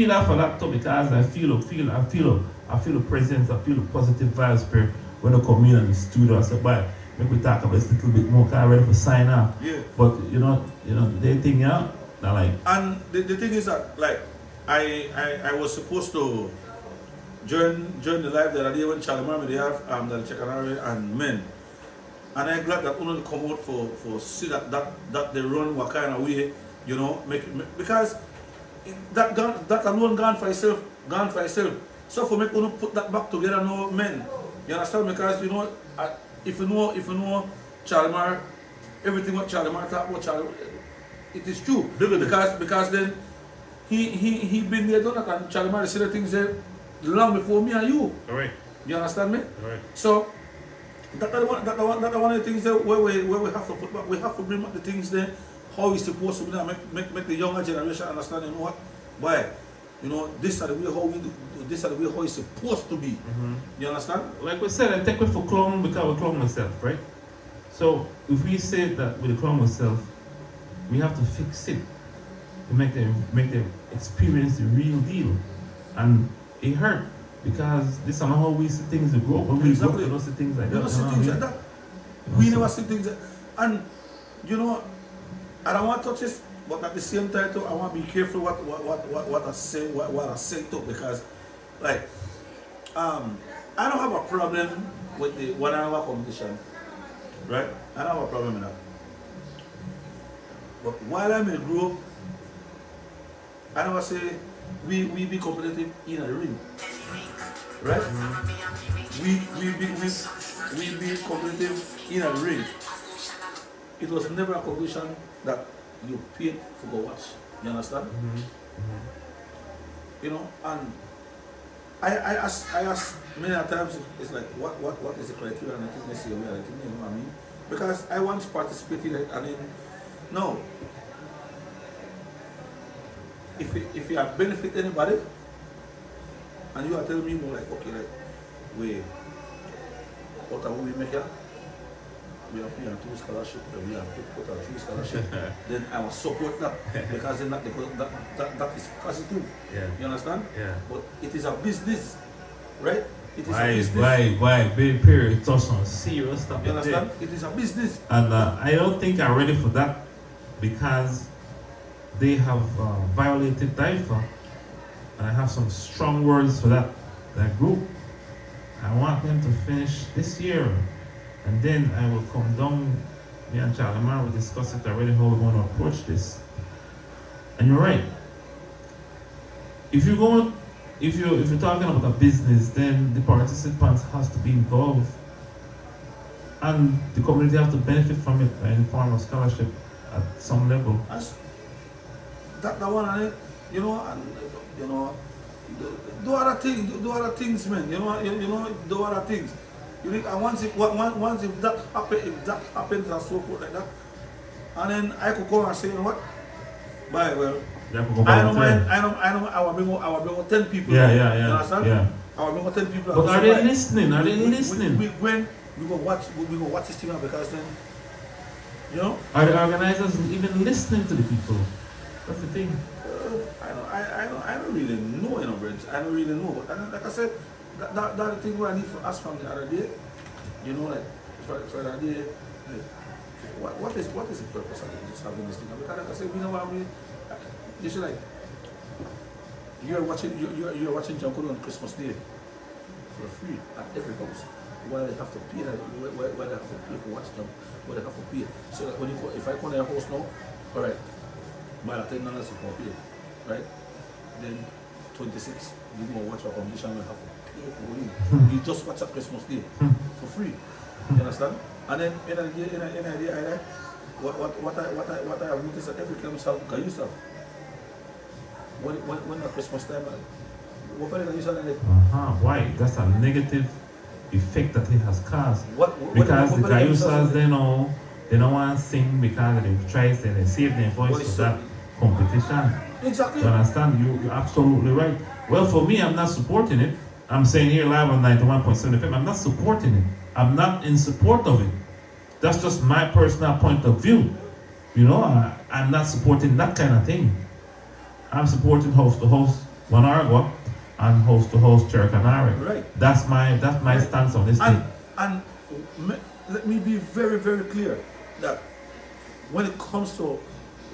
that for that too because I feel the presence, I feel the positive vibes spirit when I come in and the studio. I say, boy, maybe we talk about this a little bit more because I'm ready for sign off. Yeah. But you know, they think they're like. And the thing is that like I was supposed to during the live that I did when Charlie Marmy they have the Chekanari and men. And I'm glad that only come out for see that they run what kind of way, you know, because that alone gone for itself. So for me to put that back together no men. You understand? Because you know if you know Charlie Mar, everything what Charlie Mar talk about Charlie, it is true. Because then he been there done that and Charlie Mar said the things there long before me and you. Alright. You understand me? Alright. So that's one of the things that where we have to put back, we have to bring back the things there how it's supposed to be done, make the younger generation understand, you know what? Why? You know, this are the way how we do, this are the way how it's supposed to be. Mm-hmm. You understand? Like we said, I take it for clown because we clown myself, right? So if we say that with the clown myself, we have to fix it to make them experience the real deal. And it hurt because this is not how we see things to grow up. When we grow up, we don't see things like that. We never see things like that. We never see things like that. And you know, I don't want to touch this, but at the same time too, I want to be careful what I say, what I say too, because like I don't have a problem with the 1 hour competition. Right? I don't have a problem with that. But while I'm in a group, I never say we be competitive in a ring. Right? We be competitive in a ring. It was never a competition that you paid to go watch. You understand? Mm-hmm. Mm-hmm. You know, and I ask many times, it's like, what is the criteria? And I think they say, well, I think, you know what I mean? Because I once participated in it, and then, no. If you have benefit anybody, and you are telling me more like, okay, like, wait, what are we making? We are paying 2 scholarships, we are put on 3 scholarships, then I will support that because then that is positive. Yeah. You understand? Yeah. But it is a business, right? It is a Why, business. big period, touch on serious stuff. You understand? It is a business. And I don't think I'm ready for that because they have violated DIFA, and I have some strong words for that group. I want them to finish this year, and then I will come down. Me and Charlie Mar will discuss it already how we're going to approach this. And you're right. If you're talking about a business, then the participants has to be involved, and the community has to benefit from it in the form of scholarship at some level. That one, and you know, and you know, do other things, man. You know, do other things. You think, and once if that happens and so forth like that, and then I could go and say, you know what? But well, They have to go I back don't to mind. them. I will bring out 10 people. Yeah, You yeah. understand? Yeah. I will bring out 10 people. But are they listening? Are they listening? We go watch this thing out because then, you know. Are the organizers even listening to the people? That's the thing. I don't really know, you know, Brent. I don't really know. But like I said, that's the thing where I need to ask from the other day. You know, like for the other day, like, what is the purpose of just having this thing? Because like I said, you know what I mean? You should like you're watching Jungle on Christmas Day for free at every house. Why they have to pay? Why they have to pay for watch them? Why they have to pay? So that when you go, if I go to your house now, all right, by $10 for pay, right? Then 26, you go watch a competition and have to pay for you. You just watch at Christmas Day for free. You understand? And then in a day, what I have noticed that every time can you start when the Christmas time, what can you start like? Why? That's a negative effect that it has caused. Because the Gayusas, they don't want to sing because they try to they save their voice for that competition. Exactly. You understand? You're absolutely right. Well, for me, I'm not supporting it. I'm saying here live on 91.7 FM, I'm not supporting it. I'm not in support of it. That's just my personal point of view. You know, I'm not supporting that kind of thing. I'm supporting host to host Wanaragua and host to host Cherokee. Right. That's my stance on this thing. And let me be very, very clear that when it comes to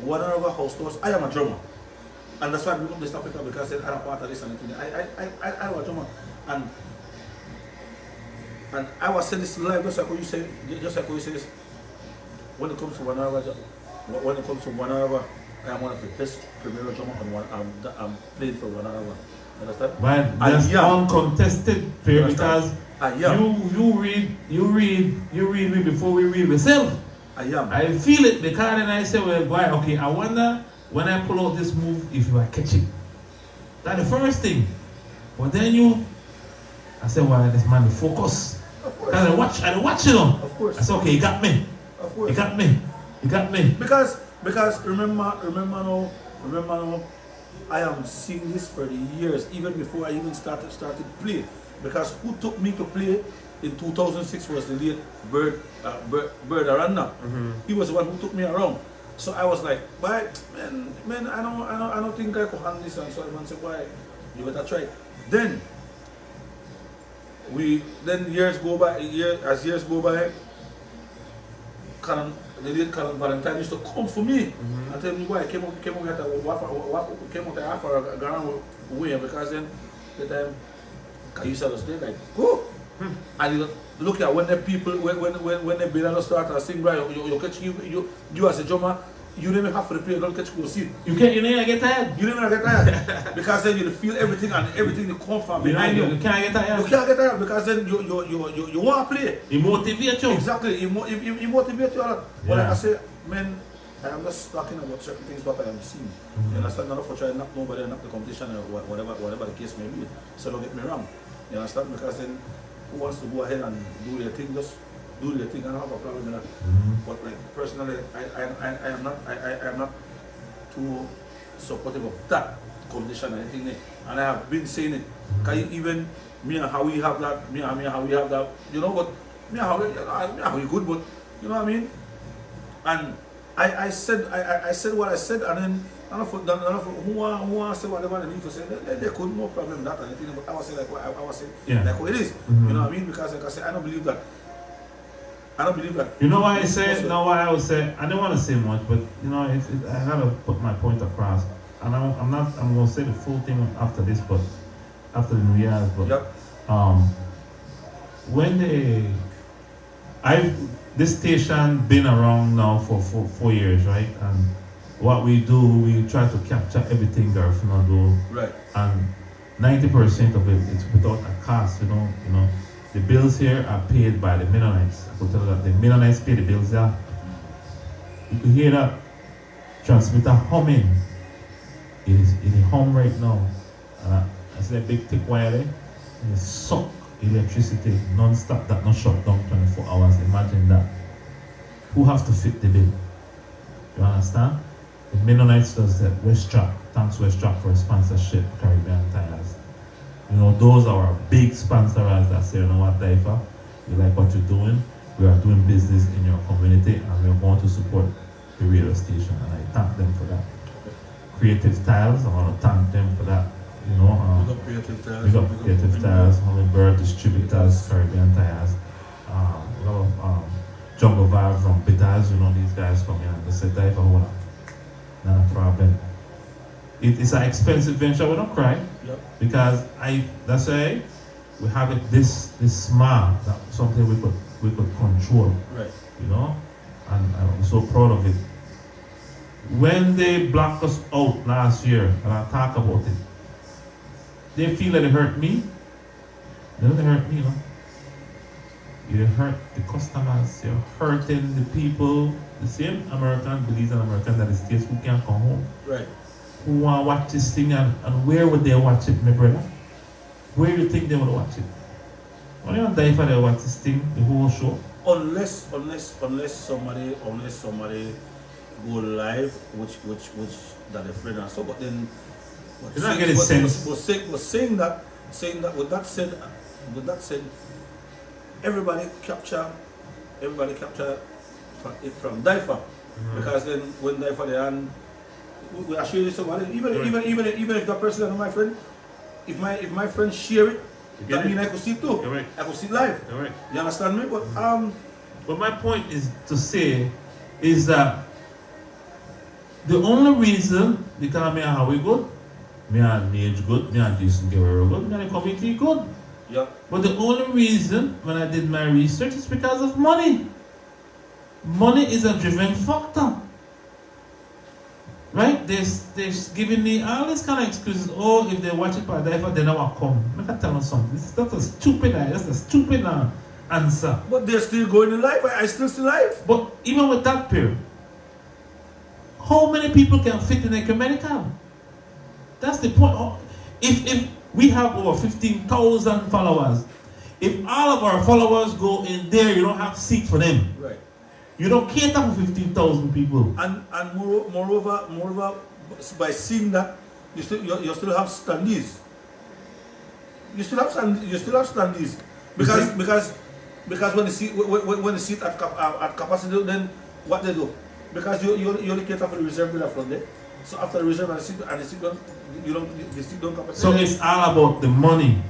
Wanaragua host to host, I am a drummer. And that's why I bring up this topic because I said I don't want to listen to it. I am a drummer. And I was saying this live just like what you say, when it comes to Wanaragua, I am one of the best premier drummer and I'm playing for Wanaragua. Understand? But that's uncontested fair because you read me before we read myself. I feel it because then I say, well, boy, okay, I wonder when I pull out this move if you are catching. That's the first thing. But then I said, well, this man focus. Because I watch it on. Of course. I said, okay, he got me. Of course. He got me. Because remember now, I am seeing this for the years, even before I even started playing. Because who took me to play in 2006 was the late Bird Aranda. He was the one who took me around. So I was like, why, man, I don't think I could handle this. And so I said, why, you better try. Then years go by, as years go by, the late Colin Valentine used to come for me and tell me why I came out for a ground way because then the time Kayusa was there like go and you look at when the people when the band start to sing right you catch you as a drummer you don't even have to play, don't catch go see. You never get tired. You never get tired because then you feel everything and everything that come from behind you. You can't get tired. You can't get tired because then you want to play. It motivates you. Exactly, it motivates you a lot. But like I say, man, I am just talking about certain things what I am seeing. You understand? Not for trying to knock nobody, knock the competition or whatever the case may be. So don't get me wrong. You understand? Because then who wants to go ahead and do their thing, just do their thing. I don't have a problem with that. But like personally, I am not too supportive of that competition or anything there. And I have been saying it. Can you even me and how we have that, me and how we have that, you know what? Me and how we good, but you know what I mean? And I said what I said, and then none of who want to say whatever they need to say. They could no problem with that and anything. But I was saying like what I was saying, like what it is. You know what I mean? Because like I said, I don't believe that. You know what I say? No, what I would say. I don't want to say much, but you know, I gotta put my point across. And I'm gonna say the full thing after this, but after the New Year's. But this station been around now for 4 years, right? And what we do, we try to capture everything Garifuna do. Right. And 90% of it is without a cost, you know. The bills here are paid by the Mennonites. I could tell you that the Mennonites pay the bills there. You can hear that transmitter humming. It is hum right now. I see a big thick wire there. And it suck electricity non-stop, that not shut down 24 hours. Imagine that. Who have to fit the bill? You understand? The Mennonites does that. Westrock. Thanks Westrock for sponsorship, Caribbean Tires. You know, those are our big sponsors that say, you know what, Daifa, we like what you're doing. We are doing business in your community and we're going to support the radio station. And I thank them for that. Creative Tiles, I want to thank them for that. You know, Big up Creative Tiles. Big up Creative Tiles, Hummingbird Distributors, Caribbean Tires. A lot of Jungle Vibe from Bitters, you know, these guys come in and they say, Daifa, hold on. Not a problem. It's an expensive venture, we don't cry. Yep. Because that's why we have it this small, that something we could control. Right. You know? And I'm so proud of it. When they blocked us out last year, and I talk about it, they feel that it hurt me. They don't hurt me, you know. You hurt the customers, you're hurting the people, the same American, Belizean American that is States who can't come home. Right. Who want to watch this thing and where would they watch it, my brother? Where do you think they would watch it? When you die for they watch this thing, the whole show? Unless somebody go live, which that a friend and so, but then You're not getting sense. was saying that with that said, everybody capture from Daifa. Because then when Daifa they and we are sharing somebody, even if that person is my friend, if my friend share it, that means I could see it too. Right. I could see it live. Right. You understand me? But my point is to say is that the only reason because me and Howie good, me and Mage good, me and Jason Guerrero good, me and the community good. Yeah. But the only reason when I did my research is because of money. Money is a driven factor. Right? They're giving me all these kind of excuses. Oh, if they watch it by Daifa, they never come. I can tell you something. That's a stupid answer. But they're still going in life. I still live. But even with that period, how many people can fit in Ecumenical? That's the point. If we have over 15,000 followers, if all of our followers go in there, you don't have seat for them. Right. You don't cater for 15,000 people. And moreover, by seeing that, you still have standees. You still have standees because when they sit at capacity, then what they do? Because you only cater for the reserve that from there. So after the reserve and the sit down, they sit down capacity. So it's all about the money.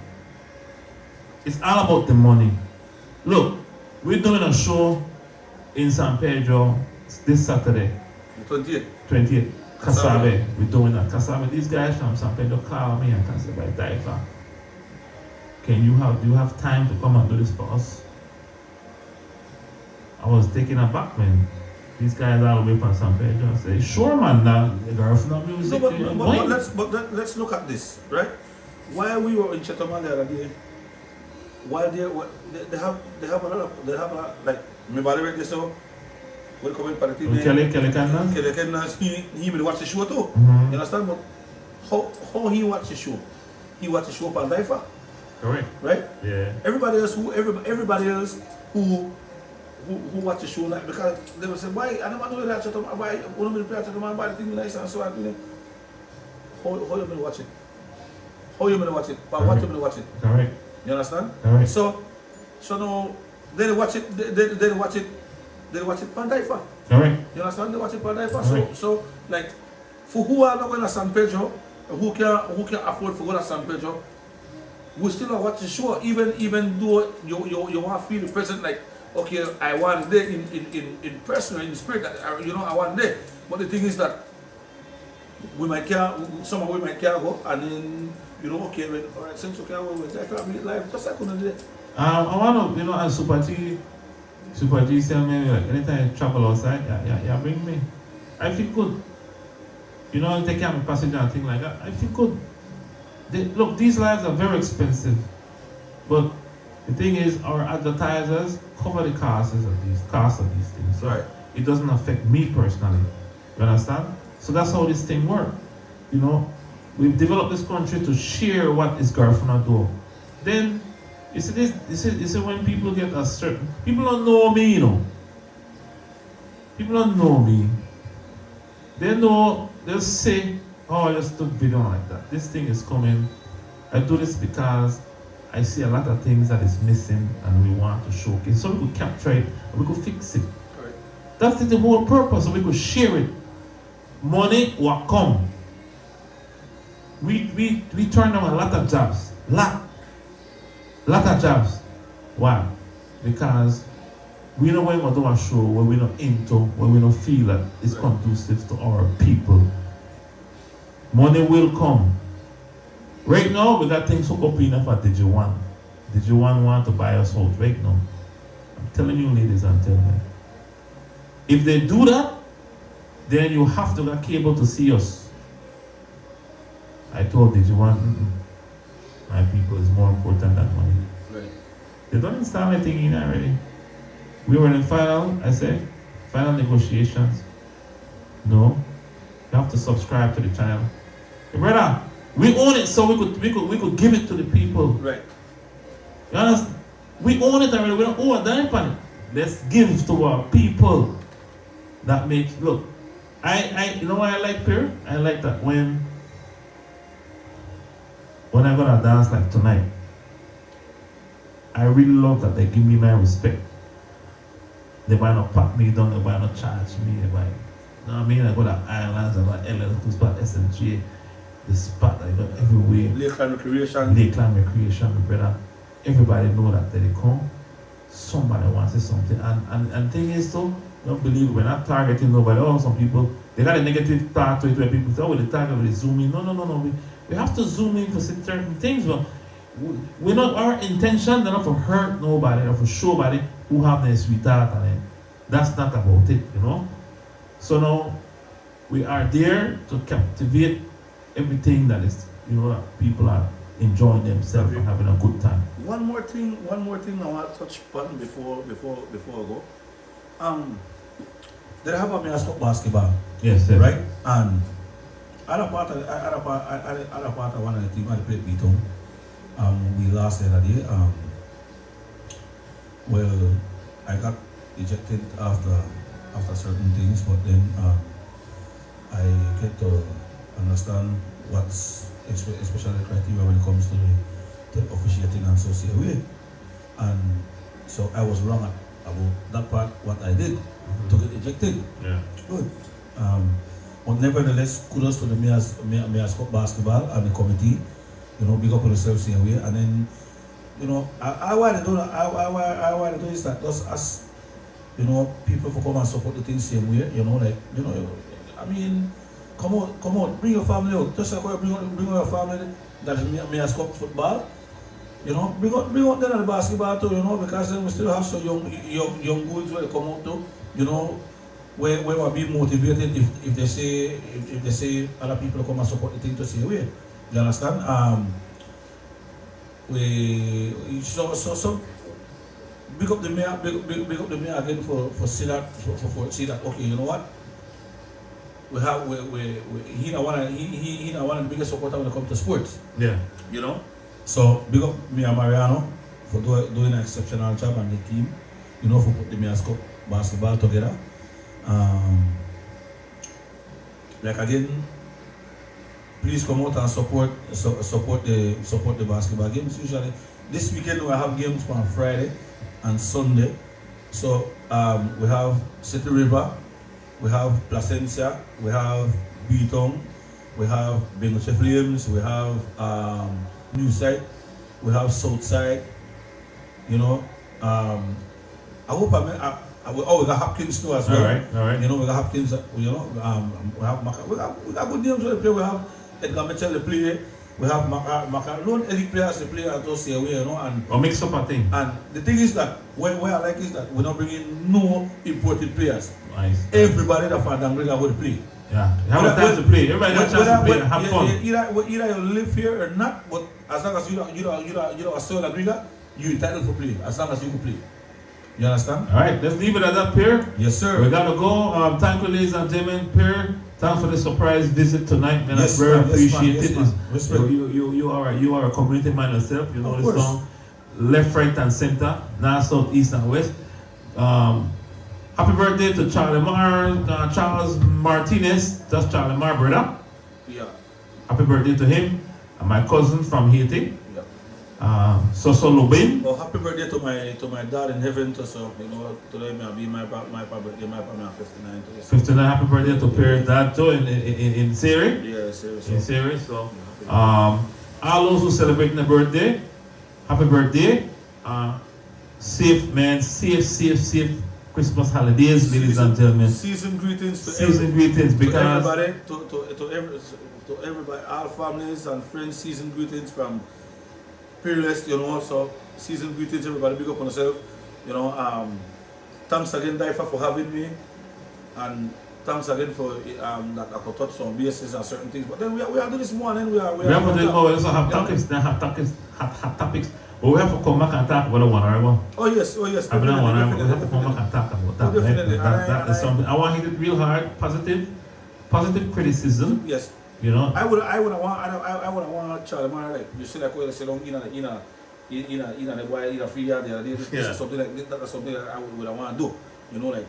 It's all about the money. Look, we're doing a show in San Pedro this Saturday. 28th. Casabe. We're doing a Casabe. These guys from San Pedro call me and say, by Daifa, do you have time to come and do this for us? I was taken aback, man. These guys all the way from San Pedro. I say, sure, man. Now, Garifuna music. But let's look at this, right? While we were in Chetoma the other day, while they have a lot of like remember right there, so when come in party Kelly Kennas, he will watch the show too. Mm-hmm. You understand? But how he watch the show? He watch the show on Daifa. Correct. Right? Yeah. Everybody else who watch the show, like, because they will say, why I don't want to do that, why only me play at why the thing nice and so on. How you gonna watch it? How you gonna watch it? But what you gonna watch it? Correct. You understand? Correct. So now they watch it they watch it on Daifa. Correct. You understand? They watch it on Daifa. Correct. So like for who are not going to San Pedro, who can afford to go to San Pedro, we still watch the show, even though you want to feel the present, like, okay, I want there in person, in spirit, that I want there. But the thing is that some of we might care go, and then okay, when alright, since okay, I can be live just like on the day. I want to, as Super G tell me, like, anytime I travel outside, yeah, bring me. I feel good. Take care of my passenger and things like that. I feel good. Look, these lives are very expensive, but the thing is, our advertisers cover the costs of these things. So right. It doesn't affect me personally. You understand? So that's how this thing works. We've developed this country to share what is Garifuna do. Then you see when people get a certain people don't know me, People don't know me. they know, they'll say, oh, I just took video like that. This thing is coming. I do this because I see a lot of things that is missing and we want to showcase. So we could capture it and we could fix it. Correct. That's the whole purpose, so we could share it. Money will come. We turn down a lot of jobs. Lot of jobs. Why? Because we know when we do a show where we're not into, where we don't feel that it's conducive to our people. Money will come. Right now, we got things hooked up enough at DigiOne. DigiOne want to buy us out right now. I'm telling you, ladies and gentlemen. If they do that, then you have to get cable to see us. I told DigiOne, my people is more important than money. Right. They don't install anything in already. We were in final negotiations. No, you have to subscribe to the channel. Hey, brother, we own it, so we could give it to the people. Right. You understand? We own it already. We don't owe a dime on it. Let's give to our people. That makes look. You know why I like Peer? I like that when I'm gonna dance like tonight, I really love that they give me my respect. They might not pat me down, they might not charge me, they might, you know what I mean? I go to Islands, I got LL, spot SMG, the spot I got everywhere. Lakeland Recreation. Lakeland Recreation, my brother. Everybody know that they come. Somebody wants to say something. And thing is though, don't believe we're not targeting nobody. Oh, some people, they got a negative part to it where people say, oh, they target, they zoom in. No. We have to zoom in for certain things, but we're not, our intention is not to hurt nobody or to show nobody who have their sweetheart and that's not about it, you know. So now we are there to captivate everything that is, you know, that people are enjoying themselves and having a good time. One more thing I want to touch upon before I go. They have a Meascop basketball. Yes, yes. Right? And other part of one of the team I played Beaton. We lost the other day. Well, I got ejected after certain things, but then I get to understand what's especially the criteria when it comes to the officiating and so away. And so I was wrong about that part, what I did to get ejected. Yeah. Good. But nevertheless, kudos to the Meascop basketball and the committee. You know, big up on yourselves here. And then, you know, I want to do is that just as, you know, people for come and support the things same way. You know, like, you know, I mean, come on, bring your family out. Just like bring out your family that is Meascop football. You know, bring out them at the basketball too. You know, because then we still have some young goods where they come out to. You know, where we'll be motivated if they say other people come and support the thing to say away. You understand? So big up the mayor again for see that okay, you know what? He not one of the biggest supporters when it comes to sports. Yeah. You know? So big up Mayor Mariano for doing an exceptional job and the team, you know, for put the Meascop basketball together. Like again, please come out and support the basketball games. Usually this weekend we have games on Friday and Sunday. So we have City River, we have Placencia, we have Beaton, we have Bengoche Flames, we have New Side, we have Southside. You know, I hope we got Hopkins too as well. All right. You know, we got Hopkins. You know, we have good names to play. We have Edgar Mitchell to play. We have non elite players to play and those here, you know, and or mix up a thing. And the thing is that what I like is that we're not bringing no imported players. Nice. Everybody that from Dangri are going to play. Yeah, have a chance to play. Everybody has a chance to play and have fun. Either you live here or not, but as long as you don't a soil agreement, you're entitled to play. As long as you can play. You understand? All right, let's leave it at that, Pierre. Yes, sir. We gotta go. Thank you, ladies and gentlemen. Pierre, thanks for the surprise visit tonight, man. Yes, I very man. appreciate Yes, it. man. Yes, man. You are a community man yourself. You know Of the course. song, left, right, and center, north, south, east, and west. Happy birthday to Charles Martinez. That's Charlie Mar, brother. Yeah. Happy birthday to him. And my cousin from Haiti. Soso Lubin. Well, happy birthday to my dad in heaven. So today may be my birthday. My 59. 59. Happy birthday to Pierre's dad too in Syria. Yeah, seriously. In Syria. So all those who celebrating the birthday, happy birthday. Safe Christmas holidays, ladies and gentlemen. Season greetings to everybody, to everybody, all families and friends. Season greetings from Peerless, so season greetings, everybody, big up on yourself. Thanks again, Daifa, for having me, and thanks again for that I could touch some bases and certain things. But then we are doing this morning. We have to do more. We also have hot topics. But we have to come back and talk about the 1 hour. Oh yes. We have to come back and talk about that. Definitely. That is something I want to hit it real hard. Positive criticism. Yes. I would want Charlie Mar, like you see, like what you say, in the boy in a free yard the other day. This is something like that. That's something that I would want to do. Like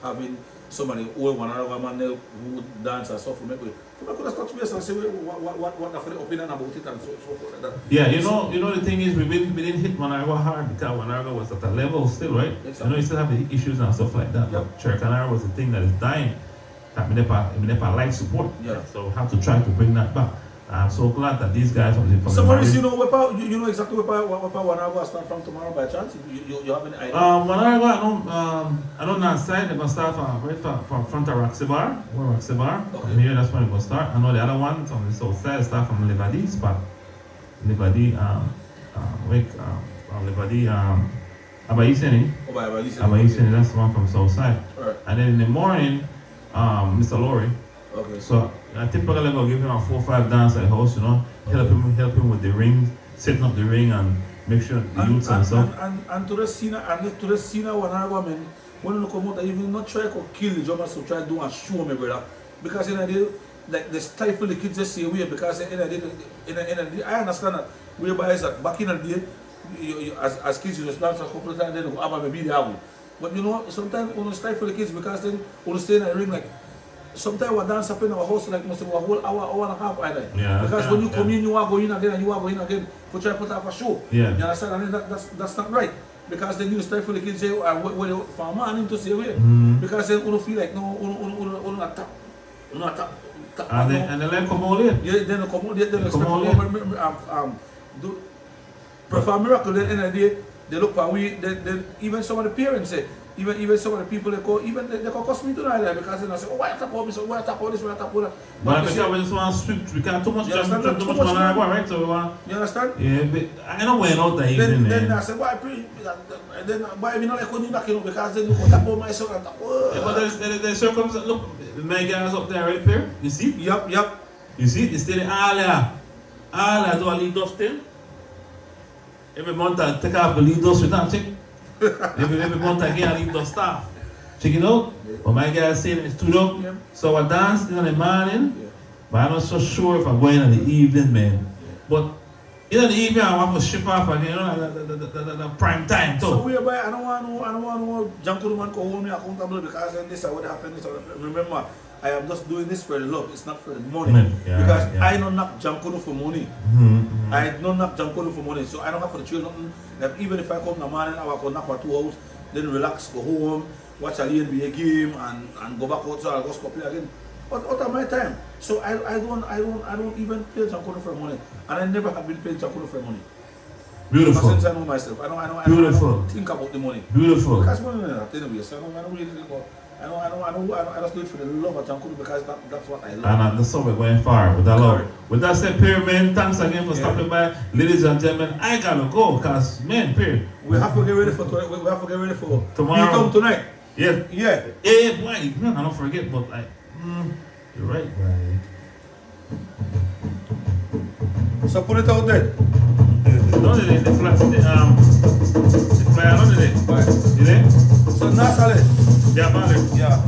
having somebody old 1 hour man there who would dance and stuff. We could have touched base and say what the opinion about it and so forth like that. Yeah, the thing is we didn't hit 1 hour hard because 1 hour was at a level still, right? Exactly. You still have the issues and stuff like that. Yep. But Cherokee was the thing that is dying. That we never life support. Yeah. So we have to try to bring that back. I'm so glad that these guys from the So Maurice, you know exactly where 1 hour start from tomorrow by chance? You have any idea? 1 hour I don't know side. They're gonna start from front of Roxy-Bar. Okay. From here that's when it's gonna start. I know the other ones on the south side start from Levadi spot. Levadi Abayiseni. Abayiseni, that's the one from south side. Right. And then in the morning, Mr. Laurie. Okay. So I typically go give him a 4 or 5 dance at the house, help him with the ring, setting up the ring and make sure the youths and stuff. And to the senior 1 hour men, when you come out, even not try to kill the drummers, so try to do and show me, brother. Because they stifle the kids just say away because I understand that whereby is that back in the day, as kids you just dance a couple of times, then you have a video album. But sometimes when you stifle the kids because then when you stay in the ring like. Sometimes we dance up in our house like most of a whole hour and a half either. Yeah, because when you come in, you are going again and you are going again to try to put up a show. Yeah. You understand? And that's not right. Because then you start for the kids say, for a man to say away. Because then you feel like no, not tap. And they let come all in. Yeah, then come out, then do perform miracle. Then in the day, they look for we. Then even some of the parents say. Even some of the people they call cost me tonight because they say, oh, why tap all this, why tap all this, why tap all that. But because we just want to strict, we can't too much money, right? So we want. You understand? Yeah, but I know we're not that evening. Then I said, why we not like when you knock because then you go tap all my son and tap. Yeah, but there's circumstances. Look, the man guys up there right there. You see? Yep. You see? They stay all do a lead dust thing. Every month I take off the lead dust with that check. Every month again I leave the staff. Check it out. But my guys saying it's too long. Yeah. So I dance in the morning. But I'm not so sure if I'm going in the evening, man. But in the evening I want to ship off again, the prime time too. So whereby I don't want Janko man to hold me accountable because then this is what happened. Remember, I am just doing this for the love. It's not for the money. Because I don't knock Janko for money. I don't knock Janko for money. So I don't have to chill nothing. Like even if I come in the morning, I will knock for 2 hours, then relax, go home, watch a NBA game, and go back outside and go play again. But out of my time, so I don't even pay Janko for money, and I never have been paid Janko for money. Beautiful. Since I know myself, I don't think about the money. Beautiful. Because money is not anyway, so I don't really think about. I just do it for the love of Janko because that's what I love. And that's how we're going far with that love. With that said, Pierre, man, thanks again for stopping by. Ladies and gentlemen, I gotta go because, man, Pierre. We have to get ready for tomorrow. You come tonight. Yeah. Yeah, boy, I don't forget, but you're right, boy. So put it out there. The fly out on it. Right. You there? So Nasale. Yeah, brother. Yeah.